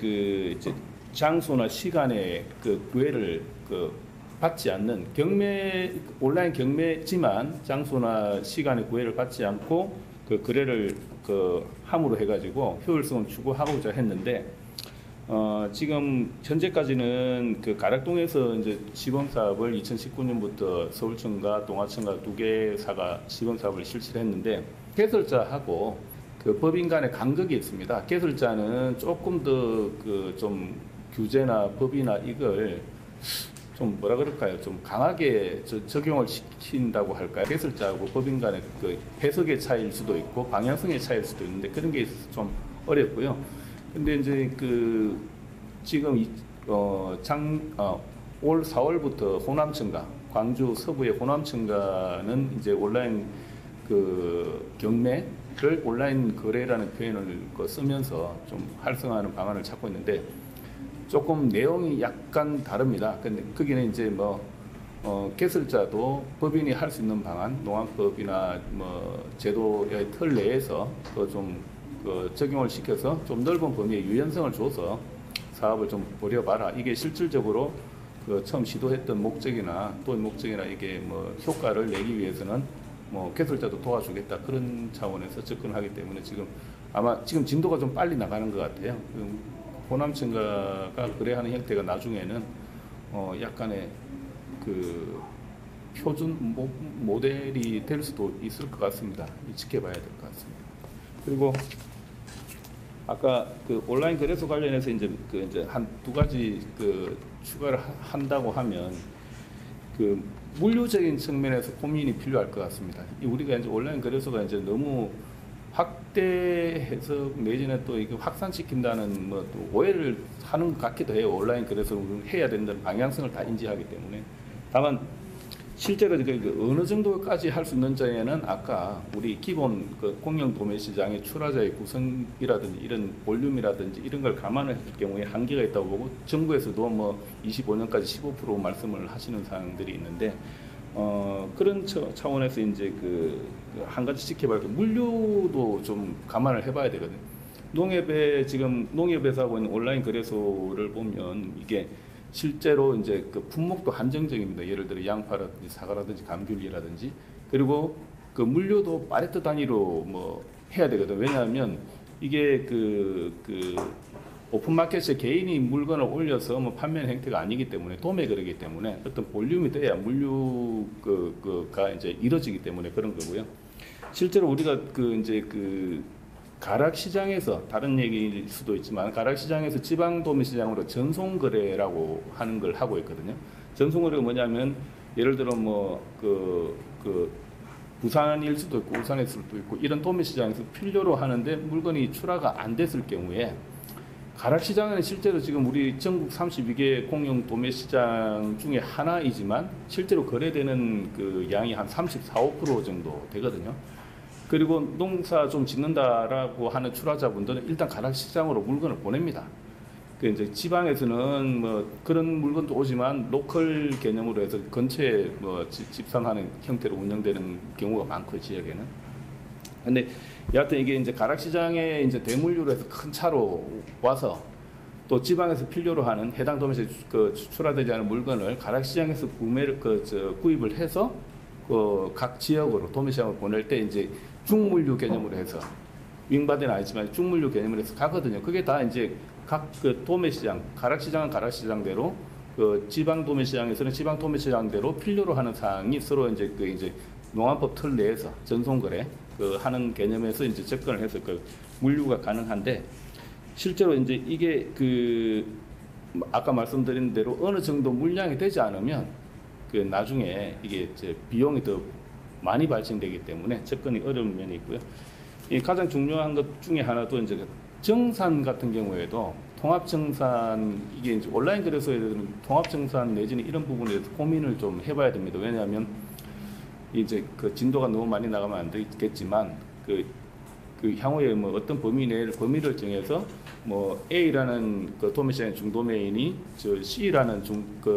장소나 시간에 구애를 받지 않는 온라인 경매지만 장소나 시간에 구애를 받지 않고 거래를 함으로 해가지고 효율성을 추구하고자 했는데 지금 현재까지는 가락동에서 이제 시범 사업을 2019년부터 서울청과 동아청과 두 개사가 시범 사업을 실시를 했는데 개설자하고 법인 간의 간극이 있습니다. 개설자는 조금 더 좀 규제나 법이나 이걸 좀 뭐라 그럴까요? 좀 강하게 적용을 시킨다고 할까요? 개설자하고 법인 간의 해석의 차이일 수도 있고 방향성의 차이일 수도 있는데 그런 게 있어서 좀 어렵고요. 근데 이제 지금 올 4월부터 호남청가, 광주 서부의 호남청가는 이제 온라인 경매를 온라인 거래라는 표현을 쓰면서 좀 활성화하는 방안을 찾고 있는데 조금 내용이 약간 다릅니다. 근데 거기는 이제 개설자도 법인이 할 수 있는 방안, 농안법이나 제도의 틀 내에서 좀 적용을 시켜서 좀 넓은 범위의 유연성을 줘서 사업을 좀 벌여봐라. 이게 실질적으로 처음 시도했던 목적이나 이게 효과를 내기 위해서는 개설자도 도와주겠다 그런 차원에서 접근하기 때문에 지금 진도가 좀 빨리 나가는 것 같아요. 호남청가가 거래하는 형태가 나중에는 약간의 표준 모델이 될 수도 있을 것 같습니다. 지켜봐야 될 것 같습니다. 그리고 아까 온라인 거래소 관련해서 이제 한 두 가지 추가를 한다고 하면 물류적인 측면에서 고민이 필요할 것 같습니다. 우리가 이제 온라인 거래소가 이제 너무 확대해서 내지는 또 이거 확산시킨다는 또 오해를 하는 것 같기도 해요. 온라인 거래소를 해야 된다는 방향성을 다 인지하기 때문에. 다만 실제로 어느 정도까지 할 수 있는지에는 아까 우리 기본 공영 도매 시장의 출하자의 구성이라든지 이런 볼륨이라든지 이런 걸 감안했을 경우에 한계가 있다고 보고 정부에서도 25년까지 15% 말씀을 하시는 사항들이 있는데 그런 차원에서 이제 한 가지 지켜봐야 할 물류도 좀 감안을 해봐야 되거든요. 농협에서 하고 있는 온라인 거래소를 보면 이게 실제로 이제 품목도 한정적입니다. 예를 들어 양파라든지 사과라든지 감귤이라든지 그리고 물류도 파레트 단위로 해야 되거든요. 왜냐하면 이게 오픈마켓에 개인이 물건을 올려서 판매하는 행태가 아니기 때문에 도매 거래이기 때문에 어떤 볼륨이 돼야 물류가 이제 이루어지기 때문에 그런 거고요. 실제로 우리가 가락시장에서 다른 얘기일 수도 있지만 가락시장에서 지방도매시장으로 전송거래라고 하는 걸 하고 있거든요. 전송거래가 뭐냐면 예를 들어 부산일 수도 있고 울산일 수도 있고 이런 도매시장에서 필요로 하는데 물건이 출하가 안 됐을 경우에 가락시장은 실제로 지금 우리 전국 32개 공영 도매시장 중에 하나이지만 실제로 거래되는 양이 한 34~5% 정도 되거든요. 그리고 농사 좀 짓는다라고 하는 출하자분들은 일단 가락시장으로 물건을 보냅니다. 그 이제 지방에서는 뭐 그런 물건도 오지만 로컬 개념으로 해서 근처에 뭐 집산하는 형태로 운영되는 경우가 많고 지역에는. 근데 여하튼 이게 이제 가락시장에 이제 대물류로 해서 큰 차로 와서 또 지방에서 필요로 하는 해당 도매시장에 수출하되지 않은 물건을 가락시장에서 구입을 해서 각 지역으로 도매시장을 보낼 때 이제 중물류 개념으로 해서 윙바디는 아니지만 중물류 개념으로 해서 가거든요. 그게 다 이제 각 도매시장, 가락시장은 가락시장대로 지방 도매시장에서는 지방 도매시장대로 필요로 하는 사항이 서로 이제 이제 농안법 틀 내에서 전송거래 하는 개념에서 이제 접근을 해서 물류가 가능한데 실제로 이제 이게 아까 말씀드린 대로 어느 정도 물량이 되지 않으면 나중에 이게 이제 비용이 더 많이 발생되기 때문에 접근이 어려운 면이 있고요. 이 가장 중요한 것 중에 하나도 이제 정산 같은 경우에도 통합정산 이게 이제 온라인 거래소에서는 통합정산 내지는 이런 부분에 대해서 고민을 좀 해봐야 됩니다. 왜냐하면 이제 진도가 너무 많이 나가면 안 되겠지만 향후에 뭐 어떤 범위를 정해서 뭐 A라는 도매시장의 중도매인이 C라는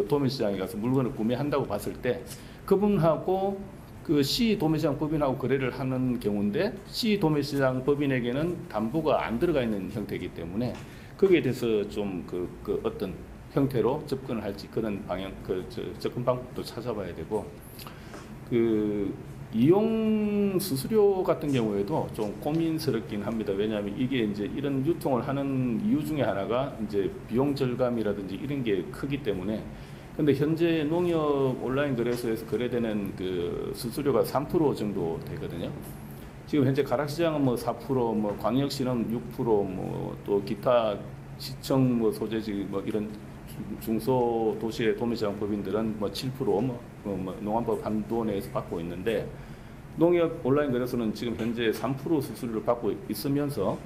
도매시장에 가서 물건을 구매한다고 봤을 때 그분하고 C 도매시장 법인하고 거래를 하는 경우인데 C 도매시장 법인에게는 담보가 안 들어가 있는 형태이기 때문에 거기에 대해서 좀 어떤 형태로 접근을 할지 그런 방향 접근 방법도 찾아봐야 되고 이용 수수료 같은 경우에도 좀 고민스럽긴 합니다. 왜냐하면 이게 이제 이런 유통을 하는 이유 중에 하나가 이제 비용 절감이라든지 이런 게 크기 때문에 근데 현재 농협 온라인 거래소에서 거래되는 수수료가 3% 정도 되거든요. 지금 현재 가락시장은 뭐 4%, 뭐 광역시는 6%, 뭐 또 기타 시청 소재지 뭐 이런 중소도시의 도매시장 법인들은 뭐 7%, 농안법 한도 내에서 받고 있는데 농협 온라인 거래소는 지금 현재 3% 수수료를 받고 있으면서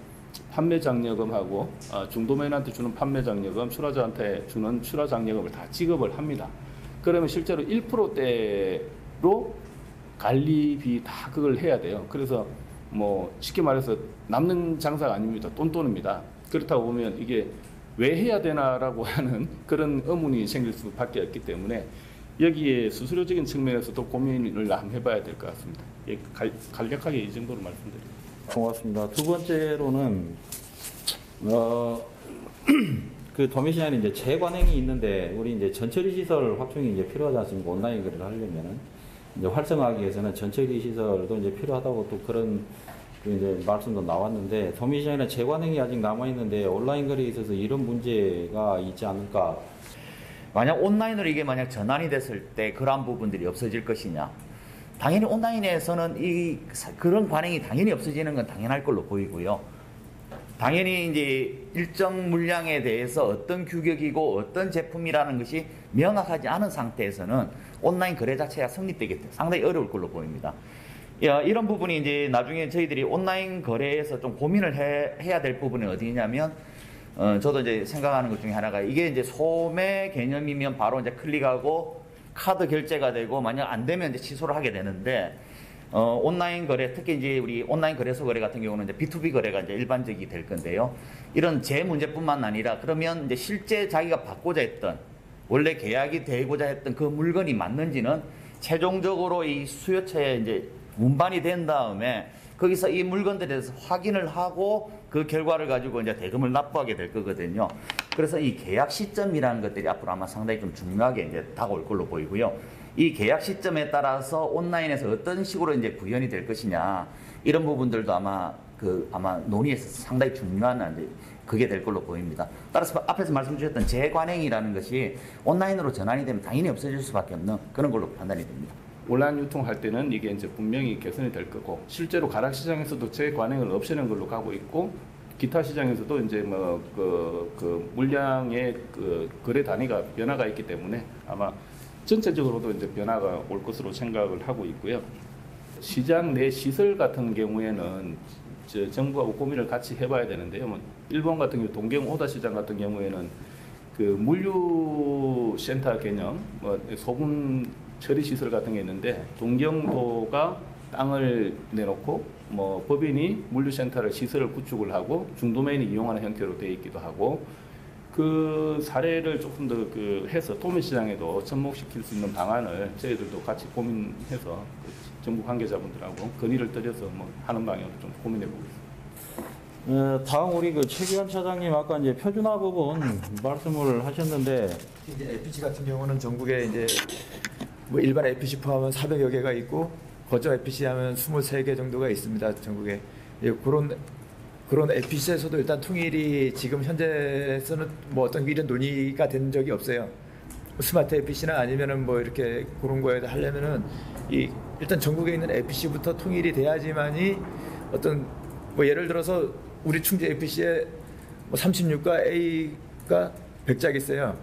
판매 장려금하고 중도매인한테 주는 판매 장려금, 출하자한테 주는 출하 장려금을 다 지급을 합니다. 그러면 실제로 1%대로 관리비 다 그걸 해야 돼요. 그래서 뭐 쉽게 말해서 남는 장사가 아닙니다. 돈돈입니다. 그렇다고 보면 이게 왜 해야 되나라고 하는 그런 의문이 생길 수밖에 없기 때문에 여기에 수수료적인 측면에서도 고민을 한번 해봐야 될 것 같습니다. 예, 간략하게 이 정도로 말씀드립니다. 고맙습니다. 두 번째로는 도매시장에 이제 재관행이 있는데 우리 이제 전처리 시설 확충이 이제 필요하지 않습니까? 온라인 거래를 하려면은 이제 활성화하기 위해서는 전처리 시설도 이제 필요하다고 또 그런 이제 말씀도 나왔는데 도매시장에는 재관행이 아직 남아 있는데 온라인 거래에 있어서 이런 문제가 있지 않을까? 만약 온라인으로 이게 만약 전환이 됐을 때 그러한 부분들이 없어질 것이냐? 당연히 온라인에서는 그런 관행이 당연히 없어지는 건 당연할 걸로 보이고요. 당연히 이제 일정 물량에 대해서 어떤 규격이고 어떤 제품이라는 것이 명확하지 않은 상태에서는 온라인 거래 자체가 성립되기 때문에 상당히 어려울 걸로 보입니다. 이런 부분이 이제 나중에 저희들이 온라인 거래에서 좀 고민을 해야 될 부분이 어디냐면 저도 이제 생각하는 것 중에 하나가 이게 이제 소매 개념이면 바로 이제 클릭하고 카드 결제가 되고 만약 안 되면 이제 취소를 하게 되는데 온라인 거래 특히 이제 우리 온라인 거래소 거래 같은 경우는 이제 B2B 거래가 이제 일반적이 될 건데요. 이런 제 문제뿐만 아니라 그러면 이제 실제 자기가 받고자 했던 원래 계약이 되고자 했던 그 물건이 맞는지는 최종적으로 이 수요처에 이제 운반이 된 다음에 거기서 이 물건들에 대해서 확인을 하고 그 결과를 가지고 이제 대금을 납부하게 될 거거든요. 그래서 이 계약 시점이라는 것들이 앞으로 아마 상당히 좀 중요하게 이제 다가올 걸로 보이고요. 이 계약 시점에 따라서 온라인에서 어떤 식으로 이제 구현이 될 것이냐 이런 부분들도 아마 논의에서 상당히 중요한 이제 그게 될 걸로 보입니다. 따라서 앞에서 말씀 주셨던 재관행이라는 것이 온라인으로 전환이 되면 당연히 없어질 수밖에 없는 그런 걸로 판단이 됩니다. 온라인 유통할 때는 이게 이제 분명히 개선이 될 거고 실제로 가락시장에서도 재관행을 없애는 걸로 가고 있고 기타 시장에서도 이제 물량의 거래 단위가 변화가 있기 때문에 아마 전체적으로도 이제 변화가 올 것으로 생각을 하고 있고요. 시장 내 시설 같은 경우에는 정부하고 고민을 같이 해봐야 되는데요. 일본 같은 경우 동경 오다 시장 같은 경우에는 물류 센터 개념, 소분 처리 시설 같은 게 있는데 동경도가 땅을 내놓고 법인이 물류센터를 시설을 구축을 하고 중도매인이 이용하는 형태로 되어 있기도 하고 그 사례를 조금 더 그 해서 도매 시장에도 접목시킬 수 있는 방안을 저희들도 같이 고민해서 그 정부 관계자분들하고 건의를 드려서 뭐 하는 방향으로 좀 고민해 보고 있습니다. 다음 우리 그 최규환 차장님 아까 이제 표준화 부분 말씀을 하셨는데 이제 LPG 같은 경우는 전국에 이제 뭐 일반 LPG 포함하면 400여 개가 있고 거저 LPG 하면 23개 정도가 있습니다. 전국에. 예, 그런 LPG에서도 일단 통일이 지금 현재에서는 뭐 어떤 이런 논의가 된 적이 없어요. 스마트 LPG나 아니면은 뭐 이렇게 그런 거에 하려면은 일단 전국에 있는 LPG부터 통일이 돼야지만이 어떤 뭐 예를 들어서 우리 충주 LPG에 뭐 36가 A가 100작 있어요.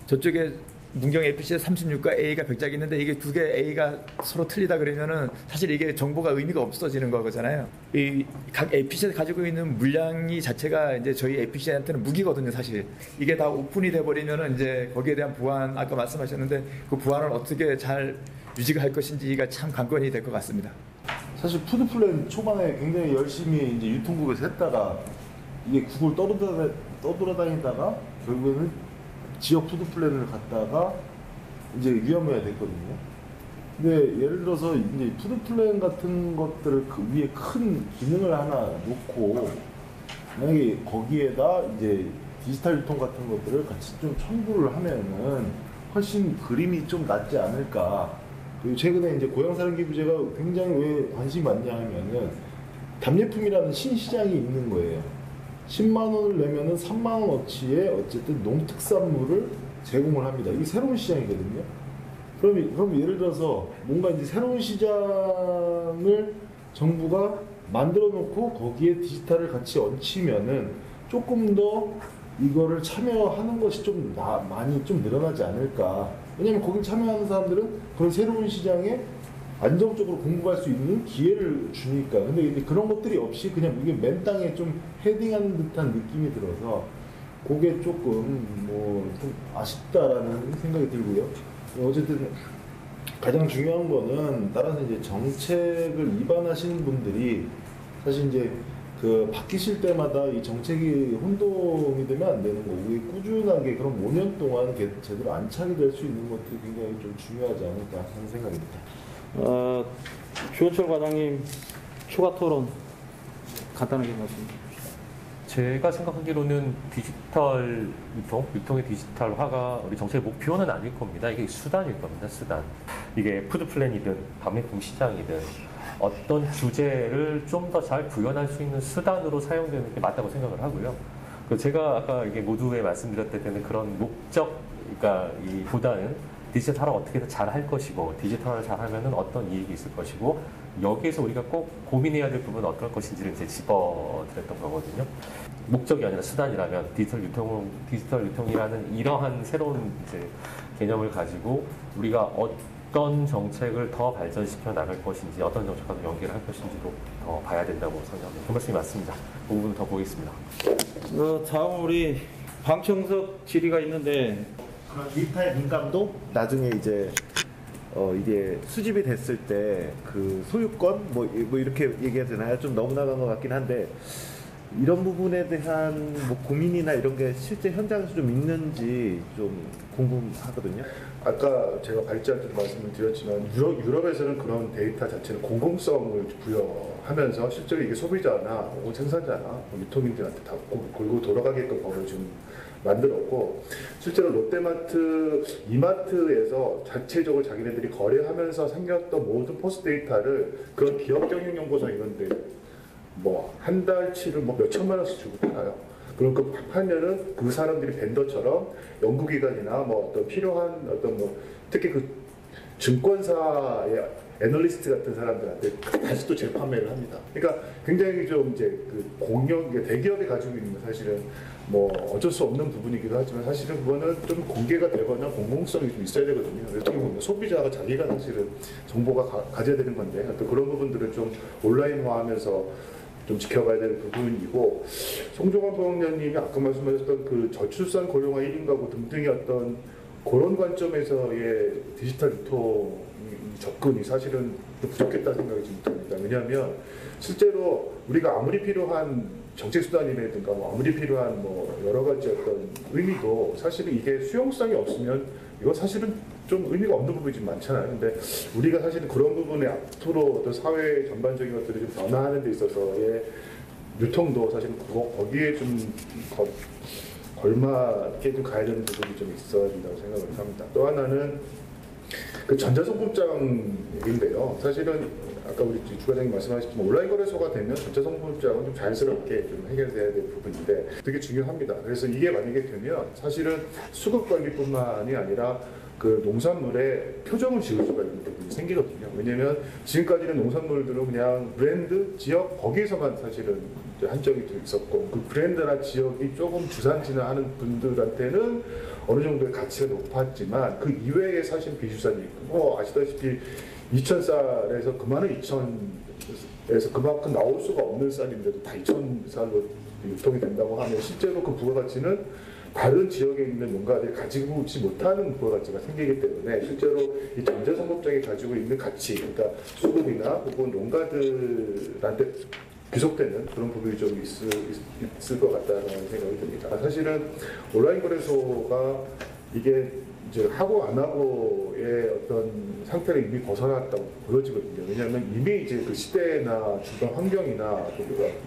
저쪽에 문경 LPG에 36가 A가 100작 있는데 이게 두 개 A가 서로 틀리다 그러면은 사실 이게 정보가 의미가 없어지는 거잖아요. 이 각 LPG에 가지고 있는 물량이 자체가 이제 저희 LPG한테는 무기거든요, 사실. 이게 다 오픈이 돼 버리면은 이제 거기에 대한 보안 아까 말씀하셨는데 그 보안을 어떻게 잘 유지가 할 것인지가 참 관건이 될 것 같습니다. 사실 푸드플랜 초반에 굉장히 열심히 이제 유통국에서 했다가 이게 국을 떠돌아다니다가 결국에는 지역 푸드플랜을 갔다가 이제 위험해야 됐거든요. 근데 예를 들어서 이제 푸드플랜 같은 것들을 그 위에 큰 기능을 하나 놓고 만약에 거기에다 이제 디지털 유통 같은 것들을 같이 좀 첨부를 하면은 훨씬 그림이 좀 낫지 않을까. 그리고 최근에 이제 고향사랑기부제가 굉장히 왜 관심이 많냐 하면은 답례품이라는 신시장이 있는 거예요. 10만 원을 내면은 3만 원어치의 어쨌든 농특산물을 제공을 합니다. 이게 새로운 시장이거든요. 그럼 예를 들어서 뭔가 이제 새로운 시장을 정부가 만들어 놓고 거기에 디지털을 같이 얹히면은 조금 더 이거를 참여하는 것이 좀 많이 좀 늘어나지 않을까. 왜냐면 거기 참여하는 사람들은 그런 새로운 시장에 안정적으로 공부할 수 있는 기회를 주니까. 근데 이제 그런 것들이 없이 그냥 이게 맨 땅에 좀 헤딩하는 듯한 느낌이 들어서 그게 조금 뭐 좀 아쉽다라는 생각이 들고요. 어쨌든 가장 중요한 거는 따라서 이제 정책을 위반하시는 분들이 사실 이제 그 바뀌실 때마다 이 정책이 혼동이 되면 안 되는 거고 이게 꾸준하게 그럼 5년 동안 제대로 안착이 될 수 있는 것들이 굉장히 좀 중요하지 않을까 하는 생각입니다. 주원철 과장님 추가 토론 간단하게 말씀. 제가 생각하기로는 디지털 유통의 디지털화가 우리 정책의 목표는 아닐 겁니다. 이게 수단일 겁니다. 수단. 이게 푸드플랜이든 답례품 시장이든 어떤 주제를 좀 더 잘 구현할 수 있는 수단으로 사용되는 게 맞다고 생각을 하고요. 제가 아까 이게 모두에 말씀드렸을 때는 그런 목적, 그러니까 보다는 디지털화 어떻게 더 잘 할 것이고 디지털화를 잘 하면은 어떤 이익이 있을 것이고 여기에서 우리가 꼭 고민해야 될 부분은 어떨 것인지를 이제 짚어드렸던 거거든요. 목적이 아니라 수단이라면 디지털 유통이라는 이러한 새로운 이제 개념을 가지고 우리가 어떤 정책을 더 발전시켜 나갈 것인지 어떤 정책과 연계를 할 것인지도 더 봐야 된다고 생각합니다. 그 말씀이 맞습니다. 그 부분 더 보겠습니다. 다음 우리 방청석 질의가 있는데 그런 디지털 민감도 나중에 이제 이게 수집이 됐을 때 그 소유권 뭐 이렇게 얘기해야 되나요? 좀 너무 나간 것 같긴 한데 이런 부분에 대한 뭐 고민이나 이런 게 실제 현장에서 좀 있는지 좀 궁금하거든요. 아까 제가 발제할 때도 말씀을 드렸지만 유럽에서는 그런 데이터 자체는 공공성을 부여하면서 실제로 이게 소비자나 혹은 생산자나 유통인들한테 다 골고 돌아가게끔 법을 좀 만들었고 실제로 롯데마트, 이마트에서 자체적으로 자기네들이 거래하면서 생겼던 모든 포스 데이터를 그런 기업경영연구소 이런데 뭐 한 달치를 뭐 몇 천만 원씩 주고 팔아요. 그럼 그 팔면은 그 사람들이 벤더처럼 연구기관이나 뭐 어떤 필요한 어떤 뭐 특히 그 증권사의 애널리스트 같은 사람들한테 다시 또 재판매를 합니다. 그러니까 굉장히 좀 이제 그 대기업이 가지고 있는 사실은 뭐 어쩔 수 없는 부분이기도 하지만 사실은 그거는 좀 공개가 되거나 공공성이 좀 있어야 되거든요. 어떻게 보면 소비자가 자기가 사실은 정보가 가져야 되는 건데 또 그런 부분들을 좀 온라인화하면서 좀 지켜봐야 되는 부분이고 송종환 부총장님이 아까 말씀하셨던 그 저출산 고령화 1인 가구 등등의 어떤 그런 관점에서의 디지털 유통 접근이 사실은 부족했다는 생각이 좀 듭니다. 왜냐하면 실제로 우리가 아무리 필요한 정책 수단이라든가 뭐 아무리 필요한 뭐 여러 가지 어떤 의미도 사실은 이게 수용성이 없으면 이건 사실은 좀 의미가 없는 부분이 좀 많잖아요. 근데 우리가 사실은 그런 부분에 앞으로 어떤 사회 전반적인 것들이 좀 변화하는 데 있어서의 유통도 사실 거기에 좀 걸맞게 좀 가야 되는 부분이 좀 있어야 된다고 생각을 합니다. 또 하나는 그 전자송금장인데요. 사실은 아까 우리 주 과장님 말씀하셨지만 온라인 거래소가 되면 전자송금장은 좀 자연스럽게 좀 해결돼야 될 부분인데 되게 중요합니다. 그래서 이게 만약에 되면 사실은 수급 관리뿐만이 아니라 그 농산물에 표정을 지을 수가 있는 부분이 생기거든요. 왜냐하면 지금까지는 농산물들은 그냥 브랜드, 지역 거기에서만 사실은 한정이 돼 있었고 그 브랜드나 지역이 조금 주산지나 하는 분들한테는 어느 정도의 가치가 높았지만 그 이외에 사실 비주산이 있고 아시다시피 2,000쌀에서 그만한 2,000에서 그만큼 나올 수가 없는 쌀인데도 다 2,000쌀로 유통이 된다고 하면 실제로 그 부가가치는 다른 지역에 있는 농가들이 가지고 오지 못하는 부가가치가 생기기 때문에 실제로 이 전자송금장이 가지고 있는 가치, 그러니까 수급이나 혹은 농가들한테 귀속되는 그런 부분이 좀 있을 것 같다는 생각이 듭니다. 사실은 온라인 거래소가 이게 이제 하고 안 하고의 어떤 상태를 이미 벗어났다고 보여지거든요. 왜냐하면 이미 이제 그 시대나 주변 환경이나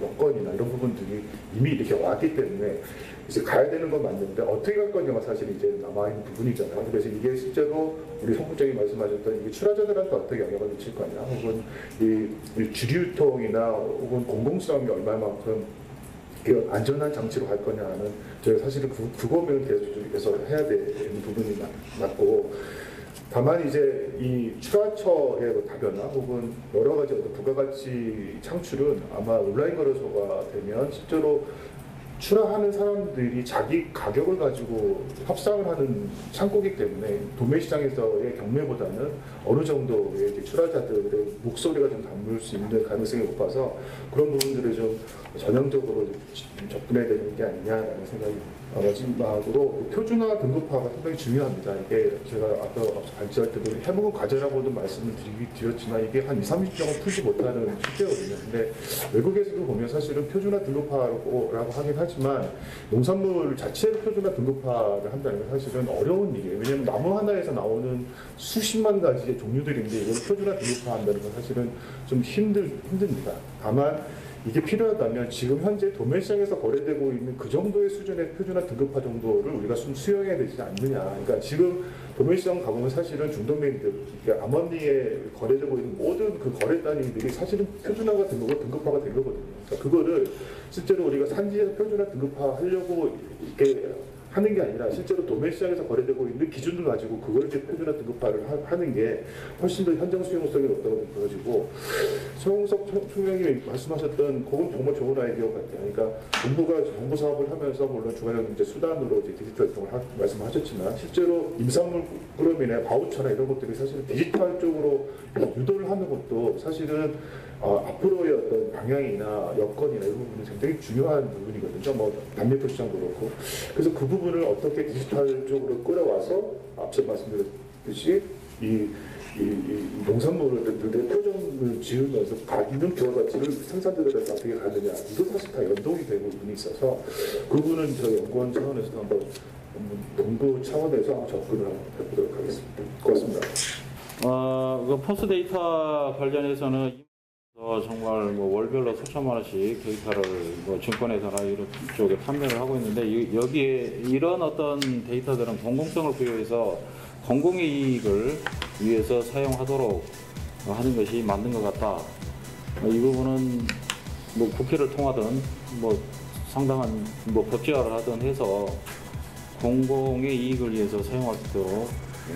여건이나 이런 부분들이 이미 이렇게 왔기 때문에 이제 가야 되는 건 맞는데 어떻게 갈 거냐가 사실 이제 남아있는 부분이잖아요. 그래서 이게 실제로 우리 송 부장이 말씀하셨던 이게 출하자들한테 어떻게 영향을 미칠 거냐, 혹은 이 주류유통이나 혹은 공공성이 얼마만큼 안전한 장치로 갈 거냐는 저희가 사실은 그거면 계속 해야 되는 부분이 맞고, 다만 이제 이 출하처의 다변화 혹은 여러 가지 어떤 부가가치 창출은 아마 온라인 거래소가 되면 실제로 출하하는 사람들이 자기 가격을 가지고 협상을 하는 창고이기 때문에 도매 시장에서의 경매보다는 어느 정도의 이제 출하자들의 목소리가 좀 담을 수 있는 가능성이 높아서 그런 부분들을 좀 전형적으로 접근해야 되는 게 아니냐라는 생각이 마지막으로 표준화 등급화가 상당히 중요합니다. 이게 제가 아까 발제할 때도 해먹은 과제라고도 말씀을 드렸지만 이게 한 20-30년은 풀지 못하는 숙제거든요. 근데 외국에서도 보면 사실은 표준화 등급화라고 하긴 하지만 농산물 자체를 표준화 등급화를 한다는 건 사실은 어려운 일이에요. 왜냐하면 나무 하나에서 나오는 수십만 가지의 종류들인데 이걸 표준화 등급화한다는 건 사실은 좀 힘듭니다. 다만 이게 필요하다면 지금 현재 도매시장에서 거래되고 있는 그 정도의 수준의 표준화 등급화 정도를 우리가 수용해야 되지 않느냐. 그러니까 지금 도매시장 가보면 사실은 중도매인들, 아머니에 거래되고 있는 모든 그 거래 단위들이 사실은 표준화가 된 거고 등급화가 된 거거든요. 그러니까 그거를 실제로 우리가 산지에서 표준화 등급화 하려고 이렇게 하는 게 아니라 실제로 도매시장에서 거래되고 있는 기준을 가지고 그걸 이제 표준화 등급화를 하는 게 훨씬 더 현장 수용성이 높다고 보여지고, 송석 총장님이 말씀하셨던 그건 정말 좋은 아이디어 같아요. 그러니까 정부가 정부 사업을 하면서 물론 중앙형 이제 수단으로 이제 디지털 유통을 말씀하셨지만 실제로 임산물 그룹이나 바우처나 이런 것들이 사실 디지털 쪽으로 유도를 하는 것도 사실은 앞으로의 어떤 방향이나 여건이나 이런 부분이 굉장히 중요한 부분이거든요. 뭐 담배표 시장도 그렇고. 그래서 그 부분을 어떻게 디지털 쪽으로 끌어와서 앞서 말씀드렸듯이 이 농산물들의 표정을 지으면서 있는 부가가치를 생산자들한테 어떻게 가느냐, 이거 사실 다 연동이 되는 부분이 있어서 그 부분은 저희 연구원 차원에서도 한번 동부 차원에서 한번 접근을 한번 해보도록 하겠습니다. 고맙습니다. 그 포스 데이터 관련해서는 정말 뭐 월별로 수천만 원씩 데이터를 뭐 증권회사나 이런 쪽에 판매를 하고 있는데 여기에 이런 어떤 데이터들은 공공성을 부여해서 공공의 이익을 위해서 사용하도록 하는 것이 맞는 것 같다. 이 부분은 뭐 국회를 통하든 뭐 상당한 뭐 법제화를 하든 해서 공공의 이익을 위해서 사용할 수 있도록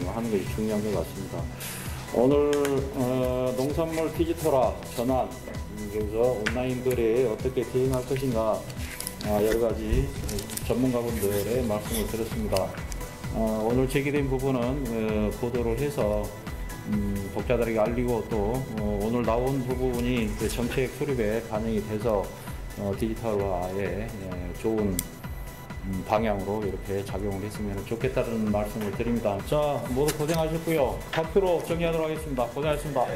하는 것이 중요한 것 같습니다. 오늘 농산물 디지털화 전환, 그래서 온라인 거래에 어떻게 대응할 것인가 여러 가지 전문가분들의 말씀을 들었습니다. 오늘 제기된 부분은 보도를 해서 독자들에게 알리고 또 오늘 나온 부분이 정책 수립에 반영이 돼서 디지털화에 좋은 방향으로 이렇게 작용을 했으면 좋겠다는 말씀을 드립니다. 자, 모두 고생하셨고요. 발표로 정리하도록 하겠습니다. 고생하셨습니다.